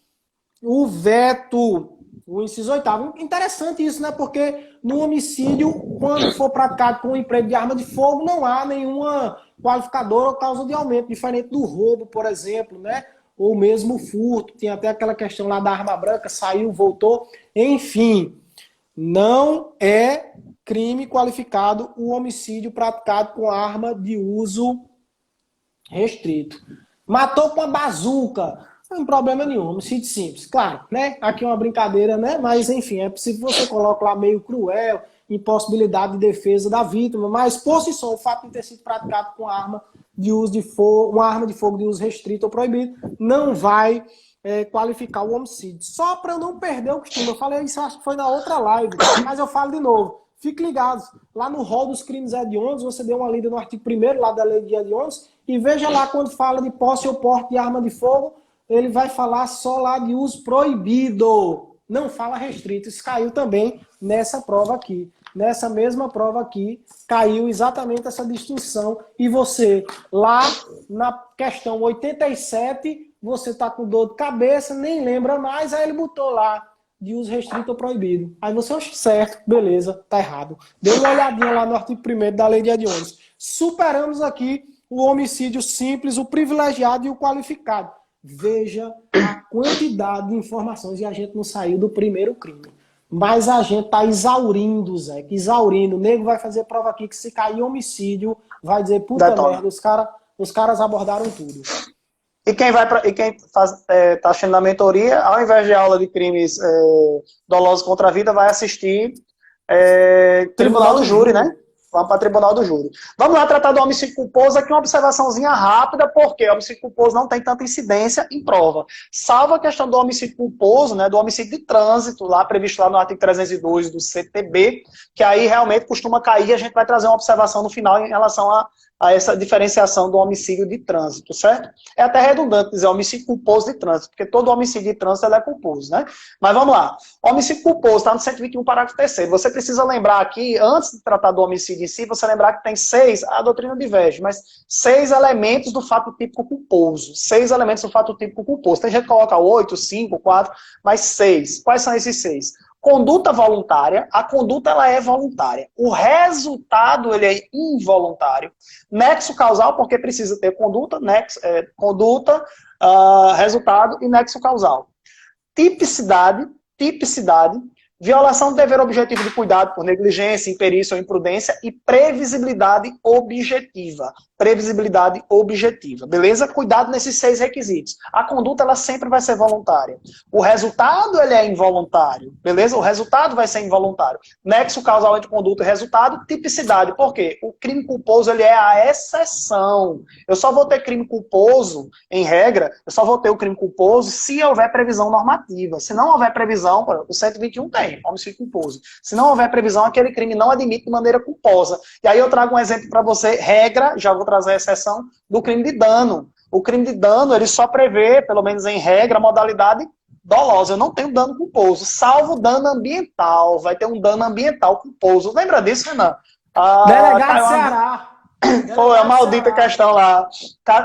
o veto, o inciso 8º. Interessante isso, né? Porque no homicídio, quando for praticado com o emprego de arma de fogo, não há nenhuma qualificadora ou causa de aumento, diferente do roubo, por exemplo, né? Ou mesmo o furto. Tem até aquela questão lá da arma branca, saiu, voltou. Enfim, não é crime qualificado o homicídio praticado com arma de uso restrito. Matou com a bazuca. Não tem problema nenhum, homicídio simples. Claro, né? Aqui é uma brincadeira, né? Mas, enfim, é possível que você coloque lá meio cruel, impossibilidade de defesa da vítima, mas, por si só, o fato de ter sido praticado com arma de uso de fogo, uma arma de fogo de uso restrito ou proibido, não vai qualificar o homicídio. Só para eu não perder o costume. Eu falei isso, acho que foi na outra live, mas eu falo de novo. Fiquem ligados. Lá no rol dos crimes hediondos, você deu uma lida no artigo 1º lá da lei de hediondos, e veja lá quando fala de posse ou porte de arma de fogo, ele vai falar só lá de uso proibido. Não fala restrito. Isso caiu também nessa prova aqui. Nessa mesma prova aqui, caiu exatamente essa distinção. E você, lá na questão 87, você está com dor de cabeça, nem lembra mais, aí ele botou lá de uso restrito ou proibido. Aí você, certo, beleza, tá errado. Dê uma olhadinha lá no artigo 1º da lei de hediondos. Superamos aqui o homicídio simples, o privilegiado e o qualificado. Veja a quantidade de informações e a gente não saiu do primeiro crime. Mas a gente tá exaurindo, Zé, exaurindo. O nego vai fazer prova aqui que se cair homicídio, vai dizer, puta merda, os caras abordaram tudo. E quem está assistindo na mentoria, ao invés de aula de crimes dolosos contra a vida, vai assistir Tribunal do Júri, né? Vamos para o Tribunal do Júri. Vamos lá tratar do homicídio culposo. Aqui uma observaçãozinha rápida, porque o homicídio culposo não tem tanta incidência em prova. Salvo a questão do homicídio culposo, né, do homicídio de trânsito, lá previsto lá no artigo 302 do CTB, que aí realmente costuma cair. A gente vai trazer uma observação no final em relação a essa diferenciação do homicídio de trânsito, certo? É até redundante dizer homicídio culposo de trânsito, porque todo homicídio de trânsito é culposo, né? Mas vamos lá. Homicídio culposo está no 121, parágrafo 3º. Você precisa lembrar aqui, antes de tratar do homicídio em si, você lembrar que tem a doutrina diverge, mas 6 elementos do fato típico culposo. 6 elementos do fato típico culposo. Tem gente que coloca 8, 5, 4, mas 6. Quais são esses 6? Conduta voluntária, a conduta ela é voluntária. O resultado ele é involuntário. Nexo causal, porque precisa ter conduta, resultado e nexo causal. Tipicidade, Violação do dever objetivo de cuidado por negligência, imperícia ou imprudência e previsibilidade objetiva. Previsibilidade objetiva, beleza? Cuidado nesses 6 requisitos. A conduta, ela sempre vai ser voluntária. O resultado, ele é involuntário, beleza? O resultado vai ser involuntário. Nexo causal entre conduta e resultado, tipicidade. Por quê? O crime culposo, ele é a exceção. Eu só vou ter crime culposo, em regra, eu só vou ter o crime culposo se houver previsão normativa. Se não houver previsão, o 121 tem, homicídio culposo. Se não houver previsão, aquele crime não admite de maneira culposa. E aí eu trago um exemplo para você, regra, já vou trazer a exceção, do crime de dano. O crime de dano, ele só prevê, pelo menos em regra, a modalidade dolosa. Eu não tenho dano culposo, salvo dano ambiental. Vai ter um dano ambiental culposo. Lembra disso, Renan? Delegado do Ceará. Foi a maldita questão lá.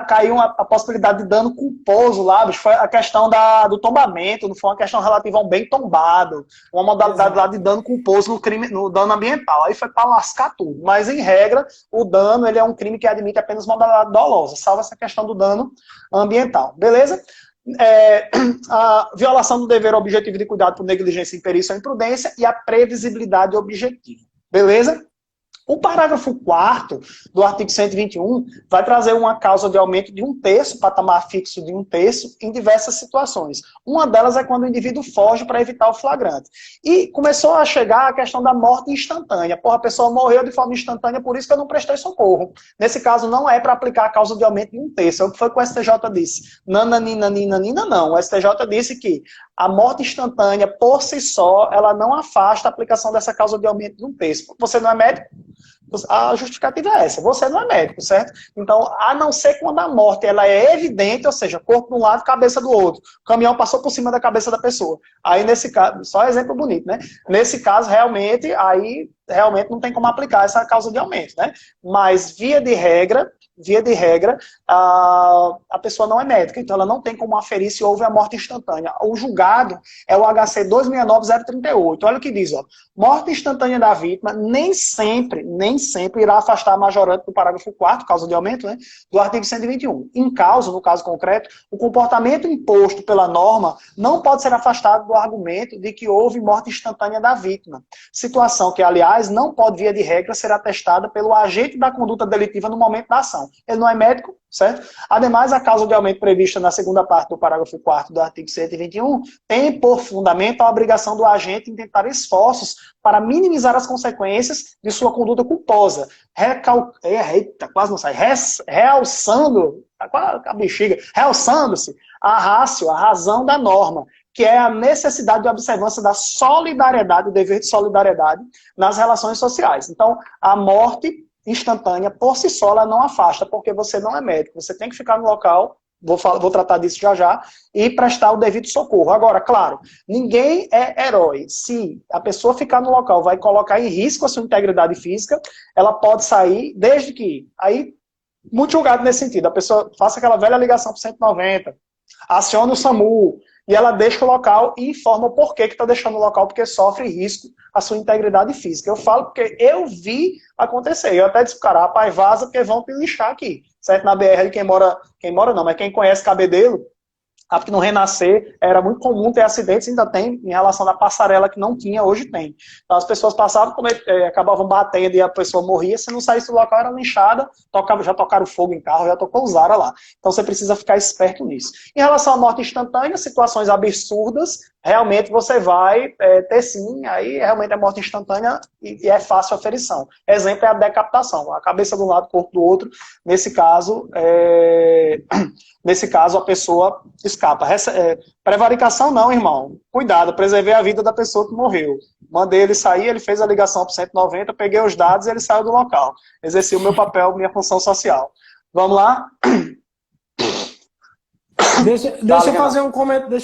Caiu a possibilidade de dano culposo lá, bicho. Foi a questão do tombamento, não foi uma questão relativa a um bem tombado. Uma modalidade lá de dano culposo no dano ambiental. Aí foi para lascar tudo. Mas, em regra, o dano ele é um crime que admite apenas modalidade dolosa, salvo essa questão do dano ambiental. Beleza? A violação do dever objetivo de cuidado por negligência, imperícia ou imprudência e a previsibilidade objetiva. Beleza? O parágrafo 4º do artigo 121 vai trazer uma causa de aumento de 1/3, patamar fixo de 1/3, em diversas situações. Uma delas é quando o indivíduo foge para evitar o flagrante. E começou a chegar a questão da morte instantânea. Porra, a pessoa morreu de forma instantânea, por isso que eu não prestei socorro. Nesse caso, não é para aplicar a causa de aumento de 1/3. É o que foi que o STJ disse. Nananina, não. O STJ disse que a morte instantânea, por si só, ela não afasta a aplicação dessa causa de aumento de 1/3. Você não é médico? A justificativa é essa, você não é médico, certo? Então, a não ser quando a morte ela é evidente, ou seja, corpo de um lado, cabeça do outro. O caminhão passou por cima da cabeça da pessoa. Aí, nesse caso, só exemplo bonito, né? Nesse caso, realmente não tem como aplicar essa causa de aumento, né? Mas, via de regra, a pessoa não é médica, então ela não tem como aferir se houve a morte instantânea. O julgado é o HC 269038. Olha o que diz, ó. Morte instantânea da vítima nem sempre irá afastar a majorante do parágrafo 4º, causa de aumento, né, do artigo 121. No caso concreto, o comportamento imposto pela norma não pode ser afastado do argumento de que houve morte instantânea da vítima. Situação que, aliás, não pode, via de regra, ser atestada pelo agente da conduta delitiva no momento da ação. Ele não é médico, certo? Ademais, a causa de aumento prevista na segunda parte do parágrafo 4º do artigo 121 tem por fundamento a obrigação do agente em tentar esforços para minimizar as consequências de sua conduta culposa, realçando-se a ratio, a razão da norma, que é a necessidade de observância da solidariedade, o dever de solidariedade nas relações sociais. Então, a morte instantânea, por si só, ela não afasta, porque você não é médico. Você tem que ficar no local, vou tratar disso já, e prestar o devido socorro. Agora, claro, ninguém é herói. Se a pessoa ficar no local vai colocar em risco a sua integridade física, ela pode sair, desde que... Aí, muito julgado nesse sentido. A pessoa faça aquela velha ligação para o 190, acione o SAMU, e ela deixa o local e informa o porquê que está deixando o local, porque sofre risco a sua integridade física. Eu falo porque eu vi acontecer. Eu até disse, cara, rapaz, vaza porque vão te lixar aqui. Certo? Na BR, quem mora não, mas quem conhece Cabedelo, sabe que no Renascer era muito comum ter acidentes, ainda tem, em relação à passarela que não tinha, hoje tem. Então as pessoas passavam, acabavam batendo e a pessoa morria, se não saísse do local era linchada, já tocaram fogo em carro, já tocou Zara lá. Então você precisa ficar esperto nisso. Em relação à morte instantânea, situações absurdas, realmente você vai ter sim, aí realmente é morte instantânea e é fácil a ferição. Exemplo é a decapitação, a cabeça de um lado, o corpo do outro, nesse caso a pessoa escapa. Prevaricação não, irmão. Cuidado, preservei a vida da pessoa que morreu. Mandei ele sair, ele fez a ligação para 190, peguei os dados e ele saiu do local. Exerci o meu papel, minha função social. Vamos lá? Deixa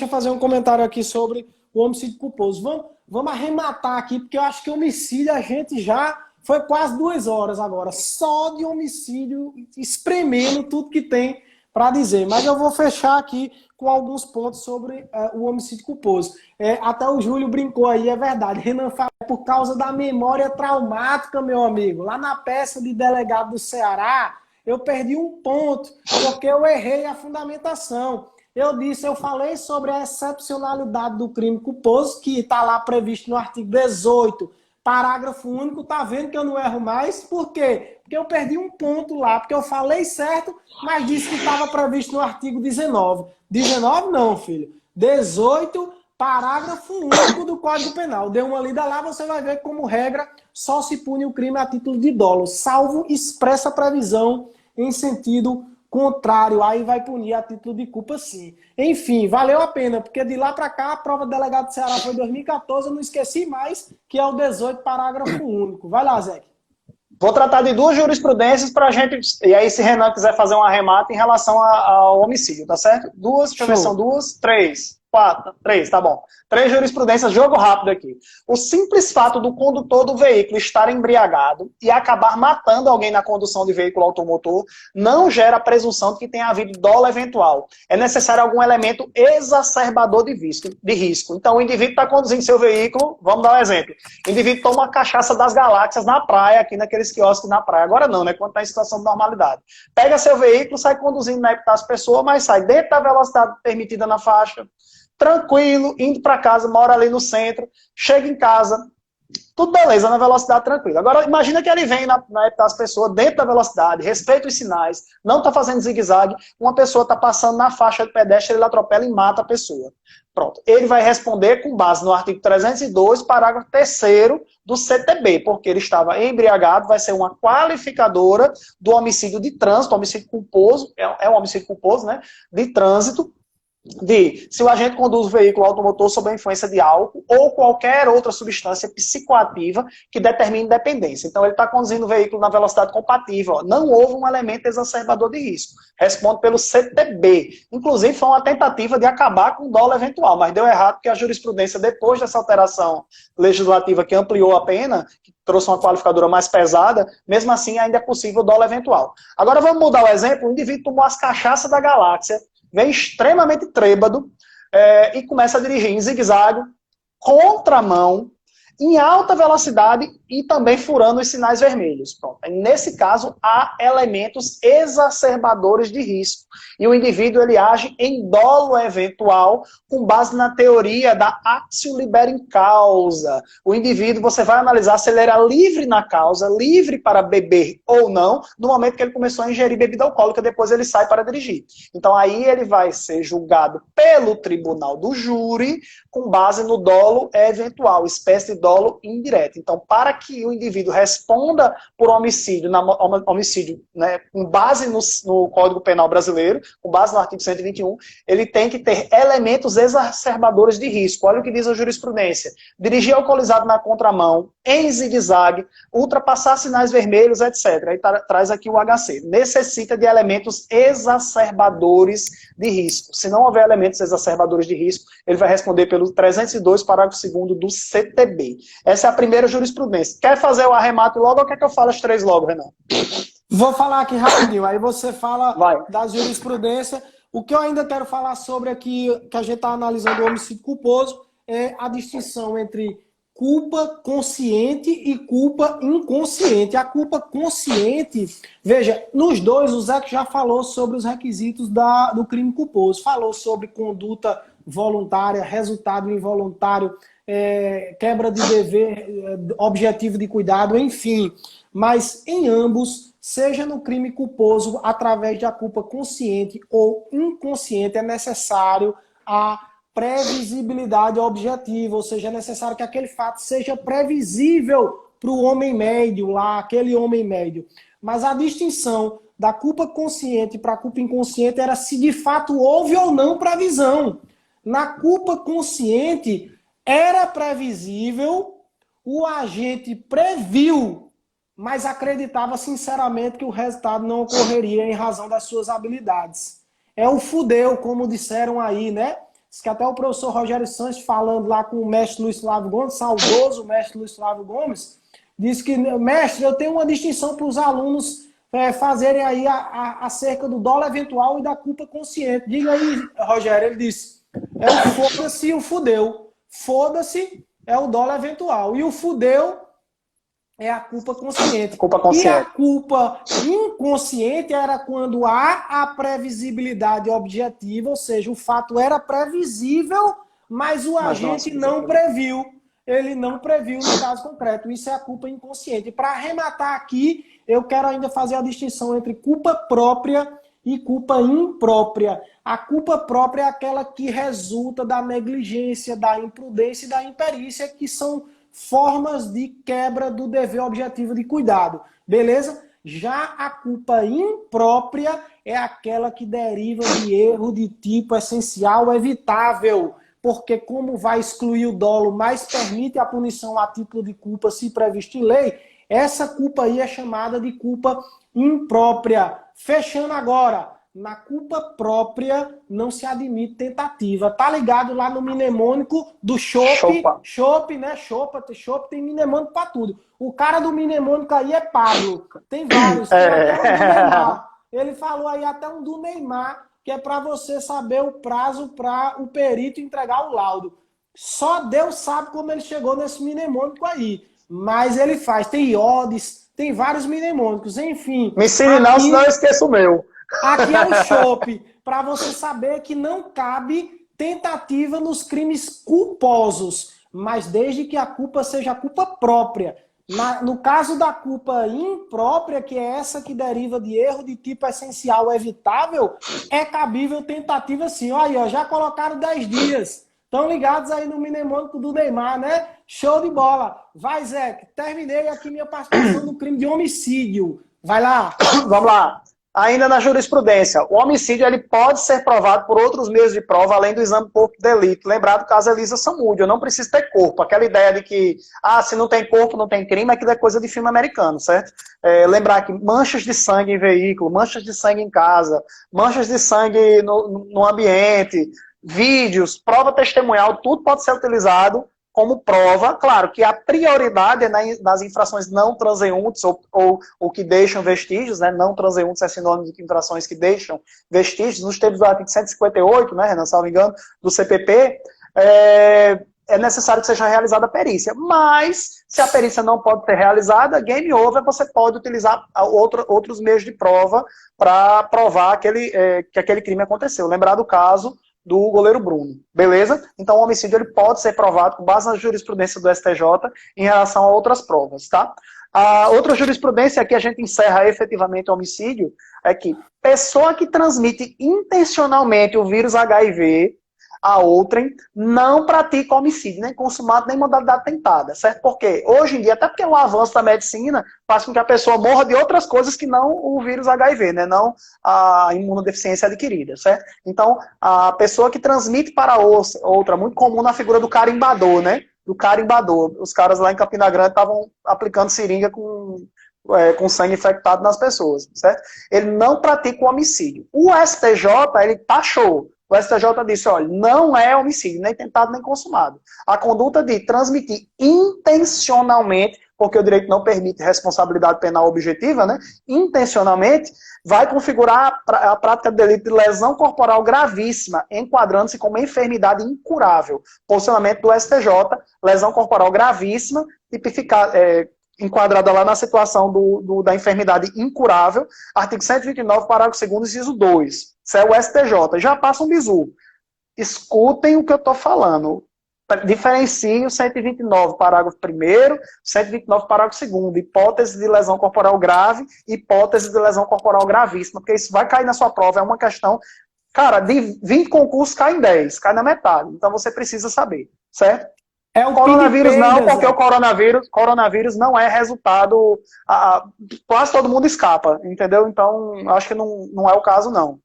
eu fazer um comentário aqui sobre o homicídio culposo. Vamos arrematar aqui, porque eu acho que homicídio a gente já foi quase 2 horas agora, só de homicídio, espremendo tudo que tem para dizer. Mas eu vou fechar aqui com alguns pontos sobre o homicídio culposo. Até o Júlio brincou aí, é verdade. Renan fala, por causa da memória traumática, meu amigo. Lá na peça de delegado do Ceará, eu perdi um ponto, porque eu errei a fundamentação. Eu falei sobre a excepcionalidade do crime culposo, que está lá previsto no artigo 18, parágrafo único. Tá vendo que eu não erro mais? Por quê? Porque eu perdi um ponto lá, porque eu falei certo, mas disse que estava previsto no artigo 19. 19 não, filho. 18, parágrafo único do Código Penal. Dê uma lida lá, você vai ver como regra só se pune o crime a título de dolo, salvo expressa previsão em sentido contrário, aí vai punir a título de culpa sim. Enfim, valeu a pena, porque de lá para cá a prova do delegado do Ceará foi em 2014, eu não esqueci mais, que é o 18, parágrafo único. Vai lá, Zé. Vou tratar de duas jurisprudências para a gente, e aí se Renan quiser fazer um arremate em relação ao homicídio, tá certo? Duas, deixa eu ver, são duas, três, quatro, três, tá bom. Três jurisprudências, jogo rápido aqui. O simples fato do condutor do veículo estar embriagado e acabar matando alguém na condução de veículo automotor não gera a presunção de que tenha havido dolo eventual. É necessário algum elemento exacerbador de risco. Então o indivíduo está conduzindo seu veículo, vamos dar um exemplo. O indivíduo toma uma cachaça das galáxias na praia, aqui naqueles quiosques na praia. Agora não, né? Quando está em situação de normalidade. Pega seu veículo, sai conduzindo na época das pessoas, mas sai dentro da velocidade permitida na faixa, tranquilo, indo para casa, mora ali no centro, chega em casa, tudo beleza, na velocidade tranquila. Agora, imagina que ele vem na época das pessoas, dentro da velocidade, respeita os sinais, não está fazendo zigue-zague, uma pessoa está passando na faixa de pedestre, ele atropela e mata a pessoa. Pronto. Ele vai responder com base no artigo 302, parágrafo 3º do CTB, porque ele estava embriagado, vai ser uma qualificadora do homicídio de trânsito, homicídio culposo, é um homicídio culposo, né, de trânsito, se o agente conduz o veículo automotor sob a influência de álcool ou qualquer outra substância psicoativa que determine dependência. Então, ele está conduzindo o veículo na velocidade compatível. Ó. Não houve um elemento exacerbador de risco. Responde pelo CTB. Inclusive, foi uma tentativa de acabar com o dolo eventual, mas deu errado porque a jurisprudência, depois dessa alteração legislativa que ampliou a pena, que trouxe uma qualificadora mais pesada, mesmo assim ainda é possível o dolo eventual. Agora, vamos mudar o exemplo. O indivíduo tomou as cachaças da galáxia, vem extremamente trêbado e começa a dirigir em zigue-zague, contramão, em alta velocidade e também furando os sinais vermelhos. Pronto. Nesse caso, há elementos exacerbadores de risco. E o indivíduo ele age em dolo eventual com base na teoria da actio libera in causa. O indivíduo, você vai analisar se ele era livre na causa, livre para beber ou não, no momento que ele começou a ingerir bebida alcoólica, depois ele sai para dirigir. Então aí ele vai ser julgado pelo tribunal do júri com base no dolo eventual, espécie de dolo indireto. Então, para que o indivíduo responda por homicídio, né, com base no Código Penal brasileiro, com base no artigo 121, ele tem que ter elementos exacerbadores de risco. Olha o que diz a jurisprudência. Dirigir alcoolizado na contramão, em zigue-zague, ultrapassar sinais vermelhos, etc. Aí traz aqui o HC. Necessita de elementos exacerbadores de risco. Se não houver elementos exacerbadores de risco, ele vai responder pelo 302, parágrafo 2º do CTB. Essa é a primeira jurisprudência. Quer fazer o arremate logo ou quer que eu fale as três logo, Renan? Vou falar aqui rapidinho, aí você fala da jurisprudência. O que eu ainda quero falar sobre aqui, que a gente está analisando o homicídio culposo, é a distinção entre culpa consciente e culpa inconsciente. A culpa consciente, veja, nos dois o Zé já falou sobre os requisitos do crime culposo, falou sobre conduta voluntária, resultado involuntário, quebra de dever, objetivo de cuidado, enfim. Mas em ambos, seja no crime culposo, através da culpa consciente ou inconsciente, é necessário a previsibilidade objetiva, ou seja, é necessário que aquele fato seja previsível para o homem médio lá, aquele homem médio. Mas a distinção da culpa consciente para a culpa inconsciente era se de fato houve ou não previsão. Na culpa consciente, era previsível, o agente previu, mas acreditava sinceramente que o resultado não ocorreria em razão das suas habilidades. É o fudeu, como disseram aí, né? Diz que até o professor Rogério Sanches, falando lá com o mestre Luiz Flávio Gomes, saudoso mestre Luiz Flávio Gomes, disse que, mestre, eu tenho uma distinção para os alunos fazerem aí acerca do dolo eventual e da culpa consciente. Diga aí, Rogério, ele disse, é o foda-se e o fudeu. Foda-se é o dolo eventual. E o fudeu é a culpa consciente. Culpa E a consciente. culpa inconsciente era quando há a previsibilidade objetiva, ou seja, o fato era previsível, mas o Mas não agente não previu. Ele não previu no caso concreto. Isso é a culpa inconsciente. Para arrematar aqui, eu quero ainda fazer a distinção entre culpa própria e culpa imprópria. A culpa própria é aquela que resulta da negligência, da imprudência e da imperícia, que são formas de quebra do dever objetivo de cuidado. Beleza? Já a culpa imprópria é aquela que deriva de erro de tipo essencial evitável, porque como vai excluir o dolo, mas permite a punição a título de culpa se previsto em lei, essa culpa aí é chamada de culpa imprópria. Fechando agora, na culpa própria não se admite tentativa. Tá ligado lá no mnemônico do Chopp, né? Chopp tem mnemônico pra tudo. O cara do mnemônico aí é Pablo. Tem vários, tem até um do Neymar. Ele falou aí até um do Neymar, que é para você saber o prazo para o perito entregar o laudo. Só Deus sabe como ele chegou nesse mnemônico aí. Mas ele faz. Tem iodes, tem vários mnemônicos. Enfim. Me ensine não, senão eu esqueço o meu. Aqui é o Chopp, para você saber que não cabe tentativa nos crimes culposos, mas desde que a culpa seja culpa própria. No caso da culpa imprópria, que é essa que deriva de erro de tipo essencial evitável, é cabível tentativa sim. Olha aí, ó, já colocaram 10 dias. Estão ligados aí no mnemônico do Neymar, né? Show de bola. Vai, Zé, terminei aqui minha participação no crime de homicídio. Vai lá. Vamos lá. Ainda na jurisprudência, o homicídio ele pode ser provado por outros meios de prova, além do exame de corpo de delito. Lembrado do caso Elisa Samúdio, não precisa ter corpo. Aquela ideia de que, se não tem corpo, não tem crime, aquilo é coisa de filme americano, certo? Lembrar que manchas de sangue em veículo, manchas de sangue em casa, manchas de sangue no ambiente, vídeos, prova testemunhal, tudo pode ser utilizado como prova. Claro que a prioridade é nas infrações não transeuntes ou que deixam vestígios, né? Não transeuntes é sinônimo de infrações que deixam vestígios. Nos termos do artigo 158, né, Renan, se não me engano, do CPP, é necessário que seja realizada a perícia. Mas, se a perícia não pode ser realizada, game over, você pode utilizar outros meios de prova para provar que aquele crime aconteceu. Lembrar do caso do goleiro Bruno, beleza? Então o homicídio ele pode ser provado com base na jurisprudência do STJ em relação a outras provas, tá? A outra jurisprudência que a gente encerra efetivamente o homicídio é que pessoa que transmite intencionalmente o vírus HIV a outrem não pratica homicídio, nem consumado, nem modalidade tentada, certo? Porque hoje em dia, até porque o avanço da medicina faz com que a pessoa morra de outras coisas que não o vírus HIV, né? Não a imunodeficiência adquirida, certo? Então, a pessoa que transmite para outra, muito comum na figura do carimbador, né? Do carimbador. Os caras lá em Campina Grande estavam aplicando seringa com sangue infectado nas pessoas, certo? Ele não pratica o homicídio. O STJ, ele taxou. O STJ disse, olha, não é homicídio, nem tentado, nem consumado. A conduta de transmitir intencionalmente, porque o direito não permite responsabilidade penal objetiva, né? Intencionalmente, vai configurar a prática de delito de lesão corporal gravíssima, enquadrando-se como enfermidade incurável. Posicionamento do STJ, lesão corporal gravíssima, enquadrada lá na situação da enfermidade incurável, artigo 129, parágrafo 2º, inciso 2. Isso é o STJ. Já passa um bizu. Escutem o que eu estou falando. Diferenciem o 129, parágrafo 1º, 129, parágrafo 2º. Hipótese de lesão corporal grave, hipótese de lesão corporal gravíssima, porque isso vai cair na sua prova. É uma questão... Cara, de 20 concursos, cai em 10, cai na metade. Então você precisa saber, certo? É o coronavírus não, porque o coronavírus não é resultado... quase todo mundo escapa, entendeu? Então, acho que não é o caso, não.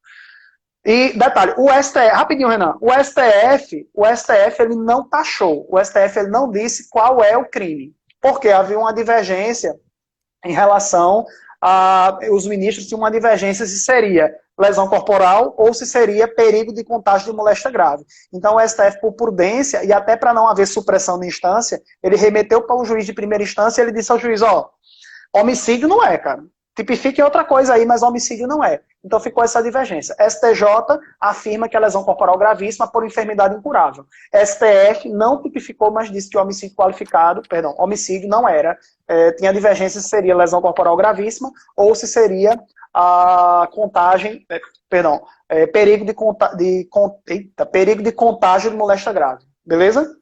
E, detalhe, o STF... Rapidinho, Renan. O STF ele não taxou. O STF ele não disse qual é o crime. Porque havia uma divergência em relação a... Os ministros tinham uma divergência se seria lesão corporal ou se seria perigo de contágio de moléstia grave. Então o STF, por prudência, e até para não haver supressão na instância, ele remeteu para o juiz de primeira instância e ele disse ao juiz, homicídio não é, cara. Tipifique outra coisa aí, mas homicídio não é. Então ficou essa divergência. STJ afirma que a lesão corporal gravíssima por enfermidade incurável. STF não tipificou, mas disse que o homicídio qualificado, perdão, homicídio não era. Tinha divergência se seria lesão corporal gravíssima ou se seria a contagem, perigo de contágio de moléstia grave. Beleza?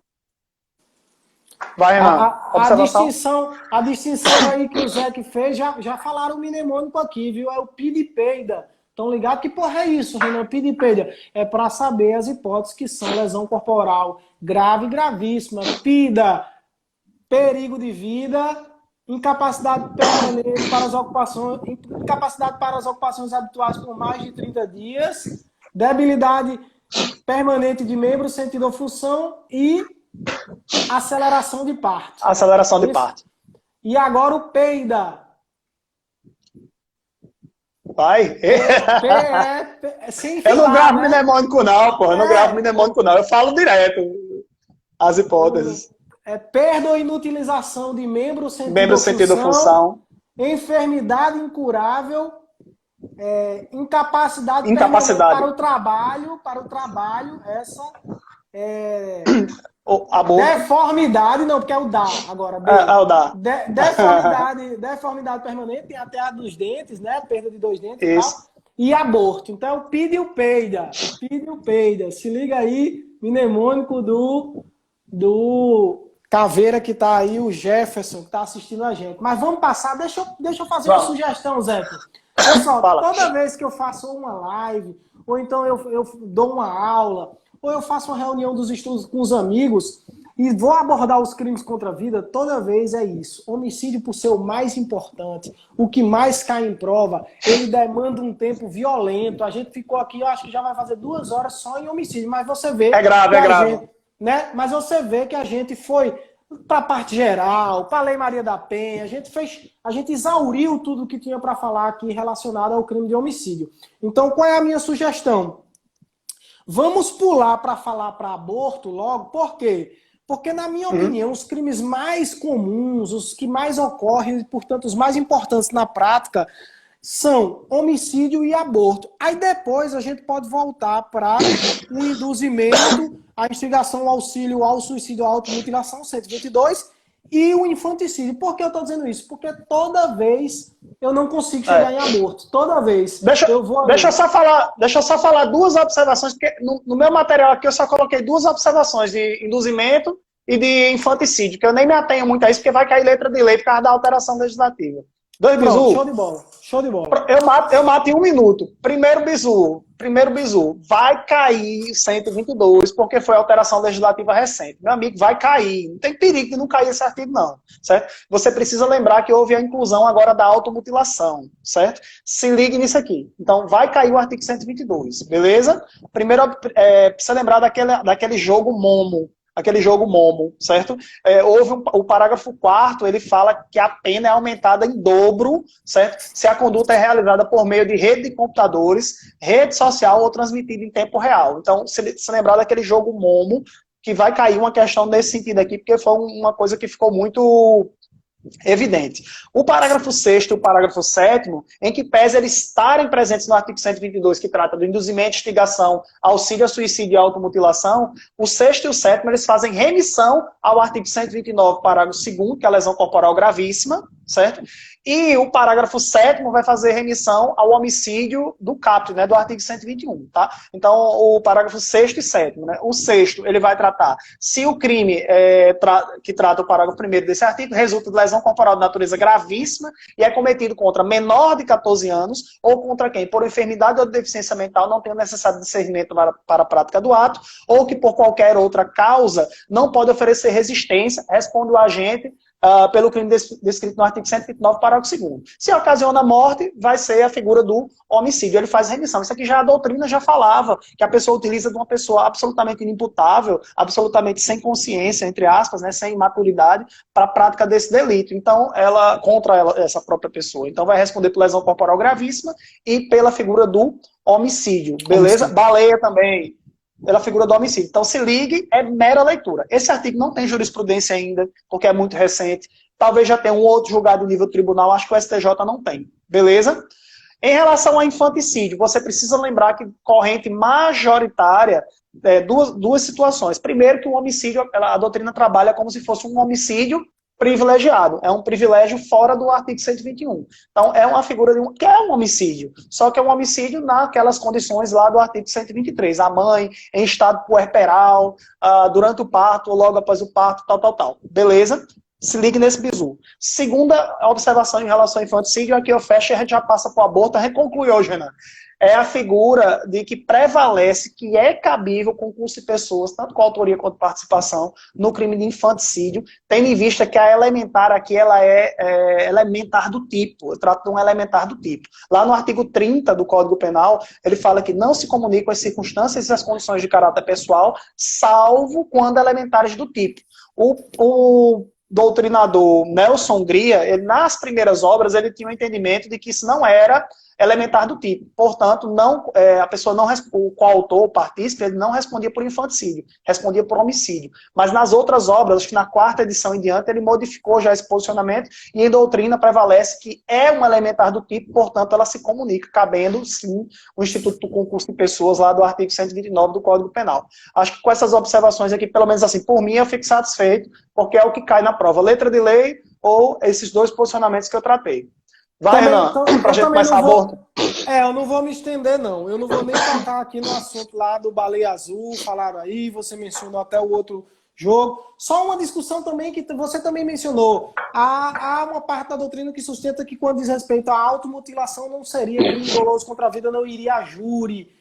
Vai, Renan. A distinção aí que o Zé que fez, já falaram o mnemônico aqui, viu? É o PID e peida. Estão ligados? Que porra é isso, Renan? PID e peida. É para saber as hipóteses que são lesão corporal grave e gravíssima. PIDA, perigo de vida, incapacidade permanente para as ocupações, incapacidade para as ocupações habituais por mais de 30 dias, debilidade permanente de membro, sentido ou função e aceleração de parto. Aceleração de parto. E agora o peida. Vai. Sem eu não gravo mnemônico não, pô. Eu não gravo mnemônico não. Eu falo direto as hipóteses. Perda ou inutilização de membro, sentido ou função. Enfermidade incurável. Incapacidade para o trabalho. Essa deformidade, não, porque é o DA agora. O DA. Deformidade permanente, tem até a dos dentes, né? Perda de 2 dentes e tal. E aborto. Então, o PID e o peida. Se liga aí, mnemônico do Caveira que tá aí, o Jefferson, que tá assistindo a gente. Mas vamos passar, deixa eu fazer uma sugestão, Zé. Pessoal, toda vez que eu faço uma live, ou então eu dou uma aula, ou eu faço uma reunião dos estudos com os amigos e vou abordar os crimes contra a vida, toda vez é isso. Homicídio, por ser o mais importante, o que mais cai em prova, ele demanda um tempo violento. A gente ficou aqui, eu acho que já vai fazer 2 horas só em homicídio, mas você vê... É grave. Né? Mas você vê que a gente foi para a parte geral, para a Lei Maria da Penha, a gente exauriu tudo que tinha para falar aqui relacionado ao crime de homicídio. Então, qual é a minha sugestão? Vamos pular para falar para aborto logo, por quê? Porque, na minha opinião, os crimes mais comuns, os que mais ocorrem, e, portanto, os mais importantes na prática, são homicídio e aborto. Aí depois a gente pode voltar para o induzimento, a instigação, o auxílio ao suicídio, à automutilação, 122, e o infanticídio. Por que eu estou dizendo isso? Porque toda vez eu não consigo chegar em aborto. Toda vez. Deixa eu só falar 2 observações, porque no meu material aqui eu só coloquei 2 observações de induzimento e de infanticídio, que eu nem me atenho muito a isso, porque vai cair letra de lei por causa da alteração legislativa. 2 bizu. Show de bola. Eu mato em 1 minuto. Primeiro bizu. Vai cair 122, porque foi alteração legislativa recente. Meu amigo, vai cair. Não tem perigo de não cair esse artigo, não. Certo? Você precisa lembrar que houve a inclusão agora da automutilação. Certo? Se ligue nisso aqui. Então, vai cair o artigo 122. Beleza? Primeiro, precisa lembrar daquele jogo Momo. Certo? Houve o parágrafo 4º, ele fala que a pena é aumentada em dobro, certo? Se a conduta é realizada por meio de rede de computadores, rede social ou transmitida em tempo real. Então, se lembrar daquele jogo Momo, que vai cair uma questão nesse sentido aqui, porque foi uma coisa que ficou muito evidente. O parágrafo 6º e o parágrafo 7º, em que pese eles estarem presentes no artigo 122, que trata do induzimento, instigação, auxílio a suicídio e automutilação, o 6º e o 7º, eles fazem remissão ao artigo 129, parágrafo 2º, que é a lesão corporal gravíssima, certo? E o parágrafo 7º vai fazer remissão ao homicídio do caput, né, do artigo 121, tá? Então, o parágrafo 6º e 7º, né? O 6º, ele vai tratar se o crime que trata o parágrafo 1º desse artigo resulta de lesão corporal de natureza gravíssima e é cometido contra menor de 14 anos ou contra quem, por enfermidade ou deficiência mental, não tem o necessário discernimento para a prática do ato ou que por qualquer outra causa não pode oferecer resistência, responde o agente pelo crime descrito no artigo 129, parágrafo 2º. Se ocasiona morte, vai ser a figura do homicídio. Ele faz remissão. Isso aqui já a doutrina já falava, que a pessoa utiliza de uma pessoa absolutamente inimputável, absolutamente sem consciência, entre aspas, né, sem maturidade, para a prática desse delito. Então, essa própria pessoa. Então, vai responder por lesão corporal gravíssima e pela figura do homicídio. Beleza? Homicídio. Baleia também. Pela figura do homicídio. Então, se ligue, é mera leitura. Esse artigo não tem jurisprudência ainda, porque é muito recente. Talvez já tenha um outro julgado nível tribunal, acho que o STJ não tem. Beleza? Em relação ao infanticídio, você precisa lembrar que corrente majoritária, duas situações. Primeiro, que o homicídio, a doutrina trabalha como se fosse um homicídio privilegiado. É um privilégio fora do artigo 121. Então, é uma figura que é um homicídio. Só que é um homicídio naquelas condições lá do artigo 123. A mãe em estado puerperal, durante o parto ou logo após o parto, tal. Beleza? Se ligue nesse bizu. Segunda observação em relação ao infanticídio, aqui eu fecho e a gente já passa para o aborto, a gente conclui hoje, Renan. É a figura de que prevalece, que é cabível concurso de pessoas, tanto com autoria quanto participação, no crime de infanticídio, tendo em vista que a elementar aqui, ela é elementar do tipo, eu trato de um elementar do tipo. Lá no artigo 30 do Código Penal, ele fala que não se comunicam as circunstâncias e as condições de caráter pessoal, salvo quando elementares do tipo. O doutrinador Nelson Gria, ele, nas primeiras obras, ele tinha o entendimento de que isso não era elementar do tipo. Portanto, a pessoa não, o coautor, o partícipe, ele não respondia por infanticídio, respondia por homicídio. Mas nas outras obras, acho que na quarta edição em diante, ele modificou já esse posicionamento e em doutrina prevalece que é um elementar do tipo, portanto, ela se comunica, cabendo, sim, o Instituto do Concurso de Pessoas, lá do artigo 129 do Código Penal. Acho que com essas observações aqui, pelo menos assim, por mim, eu fico satisfeito, porque é o que cai na prova, letra de lei ou esses dois posicionamentos que eu tratei. Vai, Renan, pra gente começar a aborto. Eu não vou me estender, não. Eu não vou nem tocar aqui no assunto lá do Baleia Azul, falaram aí, você mencionou até o outro jogo. Só uma discussão também que você também mencionou. Há uma parte da doutrina que sustenta que, quando diz respeito à automutilação, não seria crime doloso contra a vida, não iria a júri.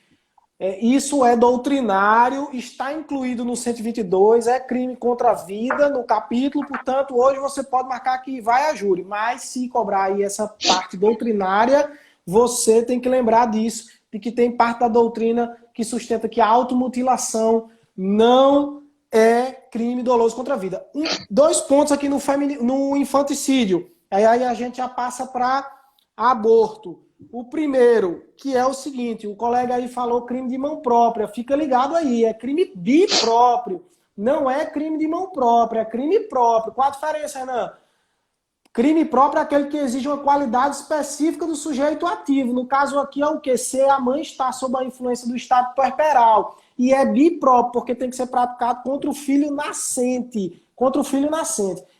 Isso é doutrinário, está incluído no 122, é crime contra a vida no capítulo, portanto, hoje você pode marcar que vai a júri, mas se cobrar aí essa parte doutrinária, você tem que lembrar disso, de que tem parte da doutrina que sustenta que a automutilação não é crime doloso contra a vida. Dois pontos aqui no infanticídio, aí a gente já passa para aborto. O primeiro, que é o seguinte, o colega aí falou crime de mão própria, fica ligado aí, é crime bipróprio, não é crime de mão própria, é crime próprio. Qual a diferença, Renan? Crime próprio é aquele que exige uma qualidade específica do sujeito ativo, no caso aqui é o que? Se a mãe está sob a influência do estado puerperal, e é bipróprio, porque tem que ser praticado contra o filho nascente,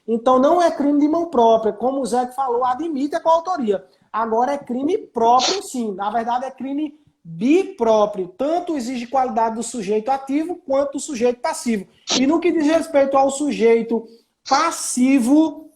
Então não é crime de mão própria, como o Zé que falou, admite a coautoria. Agora é crime próprio, sim. Na verdade, é crime bipróprio. Tanto exige qualidade do sujeito ativo quanto do sujeito passivo. E no que diz respeito ao sujeito passivo,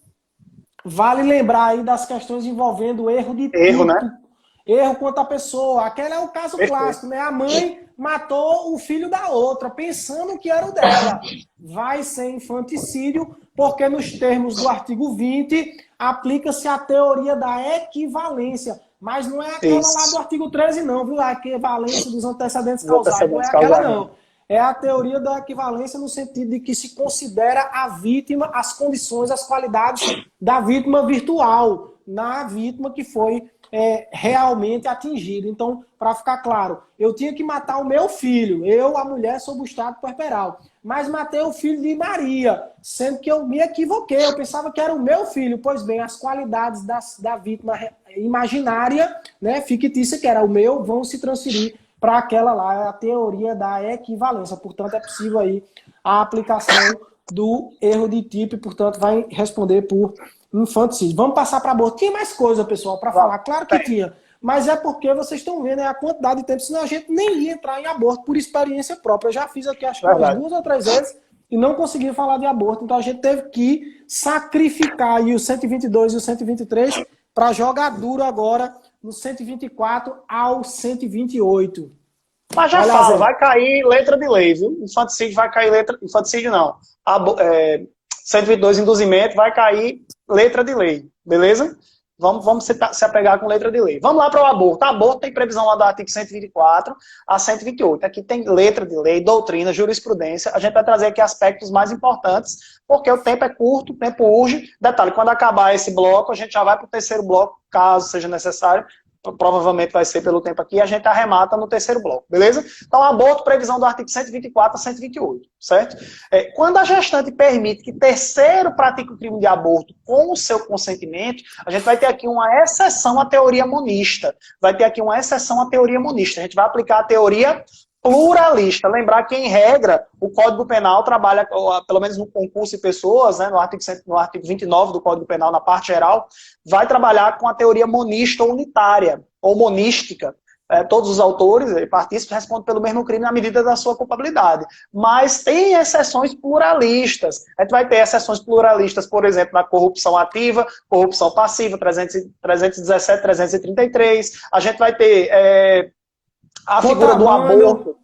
vale lembrar aí das questões envolvendo erro de tipo. Né? Erro quanto à pessoa. Aquele é o caso clássico, né? A mãe matou o filho da outra, pensando que era o dela. Vai ser infanticídio, porque nos termos do artigo 20, aplica-se a teoria da equivalência. Mas não é aquela lá do artigo 13, não, viu? A equivalência dos antecedentes causais. Não é aquela, não. É a teoria da equivalência no sentido de que se considera a vítima, as condições, as qualidades da vítima virtual, na vítima que foi realmente atingida. Então, para ficar claro, eu tinha que matar o meu filho, a mulher, sob o estado puerperal, mas matei o filho de Maria, sendo que eu me equivoquei, eu pensava que era o meu filho. Pois bem, as qualidades da vítima imaginária, né, fictícia, que era o meu, vão se transferir para aquela lá, a teoria da equivalência. Portanto, é possível aí a aplicação do erro de tipo e, portanto, vai responder por infanticídio. Vamos passar para aborto. Tinha mais coisa, pessoal, para falar? Claro que tinha. Mas é porque vocês estão vendo a quantidade de tempo, senão a gente nem ia entrar em aborto por experiência própria. Eu já fiz aqui, acho que umas 2 ou 3 vezes, e não consegui falar de aborto. Então a gente teve que sacrificar aí o 122 e o 123 para jogar duro agora no 124 ao 128. Mas já fala, vai cair letra de lei, viu? Infanticídio vai cair letra... Infanticídio não. 122, induzimento, vai cair letra de lei, beleza? Vamos se apegar com letra de lei. Vamos lá para o aborto. Aborto tem previsão lá do artigo 124 a 128. Aqui tem letra de lei, doutrina, jurisprudência. A gente vai trazer aqui aspectos mais importantes, porque o tempo é curto, o tempo urge. Detalhe, quando acabar esse bloco, a gente já vai para o terceiro bloco, caso seja necessário, provavelmente vai ser pelo tempo aqui, a gente arremata no terceiro bloco, beleza? Então, aborto, previsão do artigo 124 a 128, certo? Quando a gestante permite que terceiro pratique o crime de aborto com o seu consentimento, a gente vai ter aqui uma exceção à teoria monista. Vai ter aqui uma exceção à teoria monista. A gente vai aplicar a teoria pluralista. Lembrar que, em regra, o Código Penal trabalha, pelo menos no concurso de pessoas, né, no artigo 29 do Código Penal, na parte geral, vai trabalhar com a teoria monista ou unitária, ou monística. Todos os autores e partícipes respondem pelo mesmo crime na medida da sua culpabilidade. Mas tem exceções pluralistas. A gente vai ter exceções pluralistas, por exemplo, na corrupção ativa, corrupção passiva, 317, 333. A gente vai ter a figura do aborto,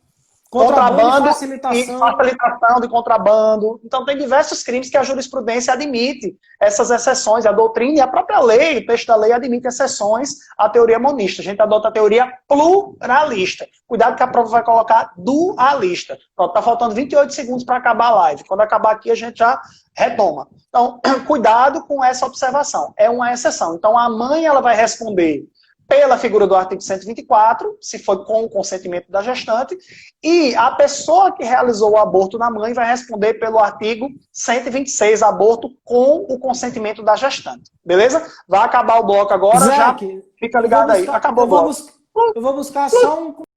contrabando e facilitação de contrabando. Então, tem diversos crimes que a jurisprudência admite essas exceções. A doutrina e a própria lei, o texto da lei, admite exceções à teoria monista. A gente adota a teoria pluralista. Cuidado que a prova vai colocar dualista. Pronto, tá faltando 28 segundos para acabar a live. Quando acabar aqui, a gente já retoma. Então, cuidado com essa observação. É uma exceção. Então, a mãe ela vai responder pela figura do artigo 124, se foi com o consentimento da gestante, e a pessoa que realizou o aborto na mãe vai responder pelo artigo 126, aborto com o consentimento da gestante. Beleza? Vai acabar o bloco agora, Zé, já fica ligado aí. Acabou o bloco. Eu vou buscar só um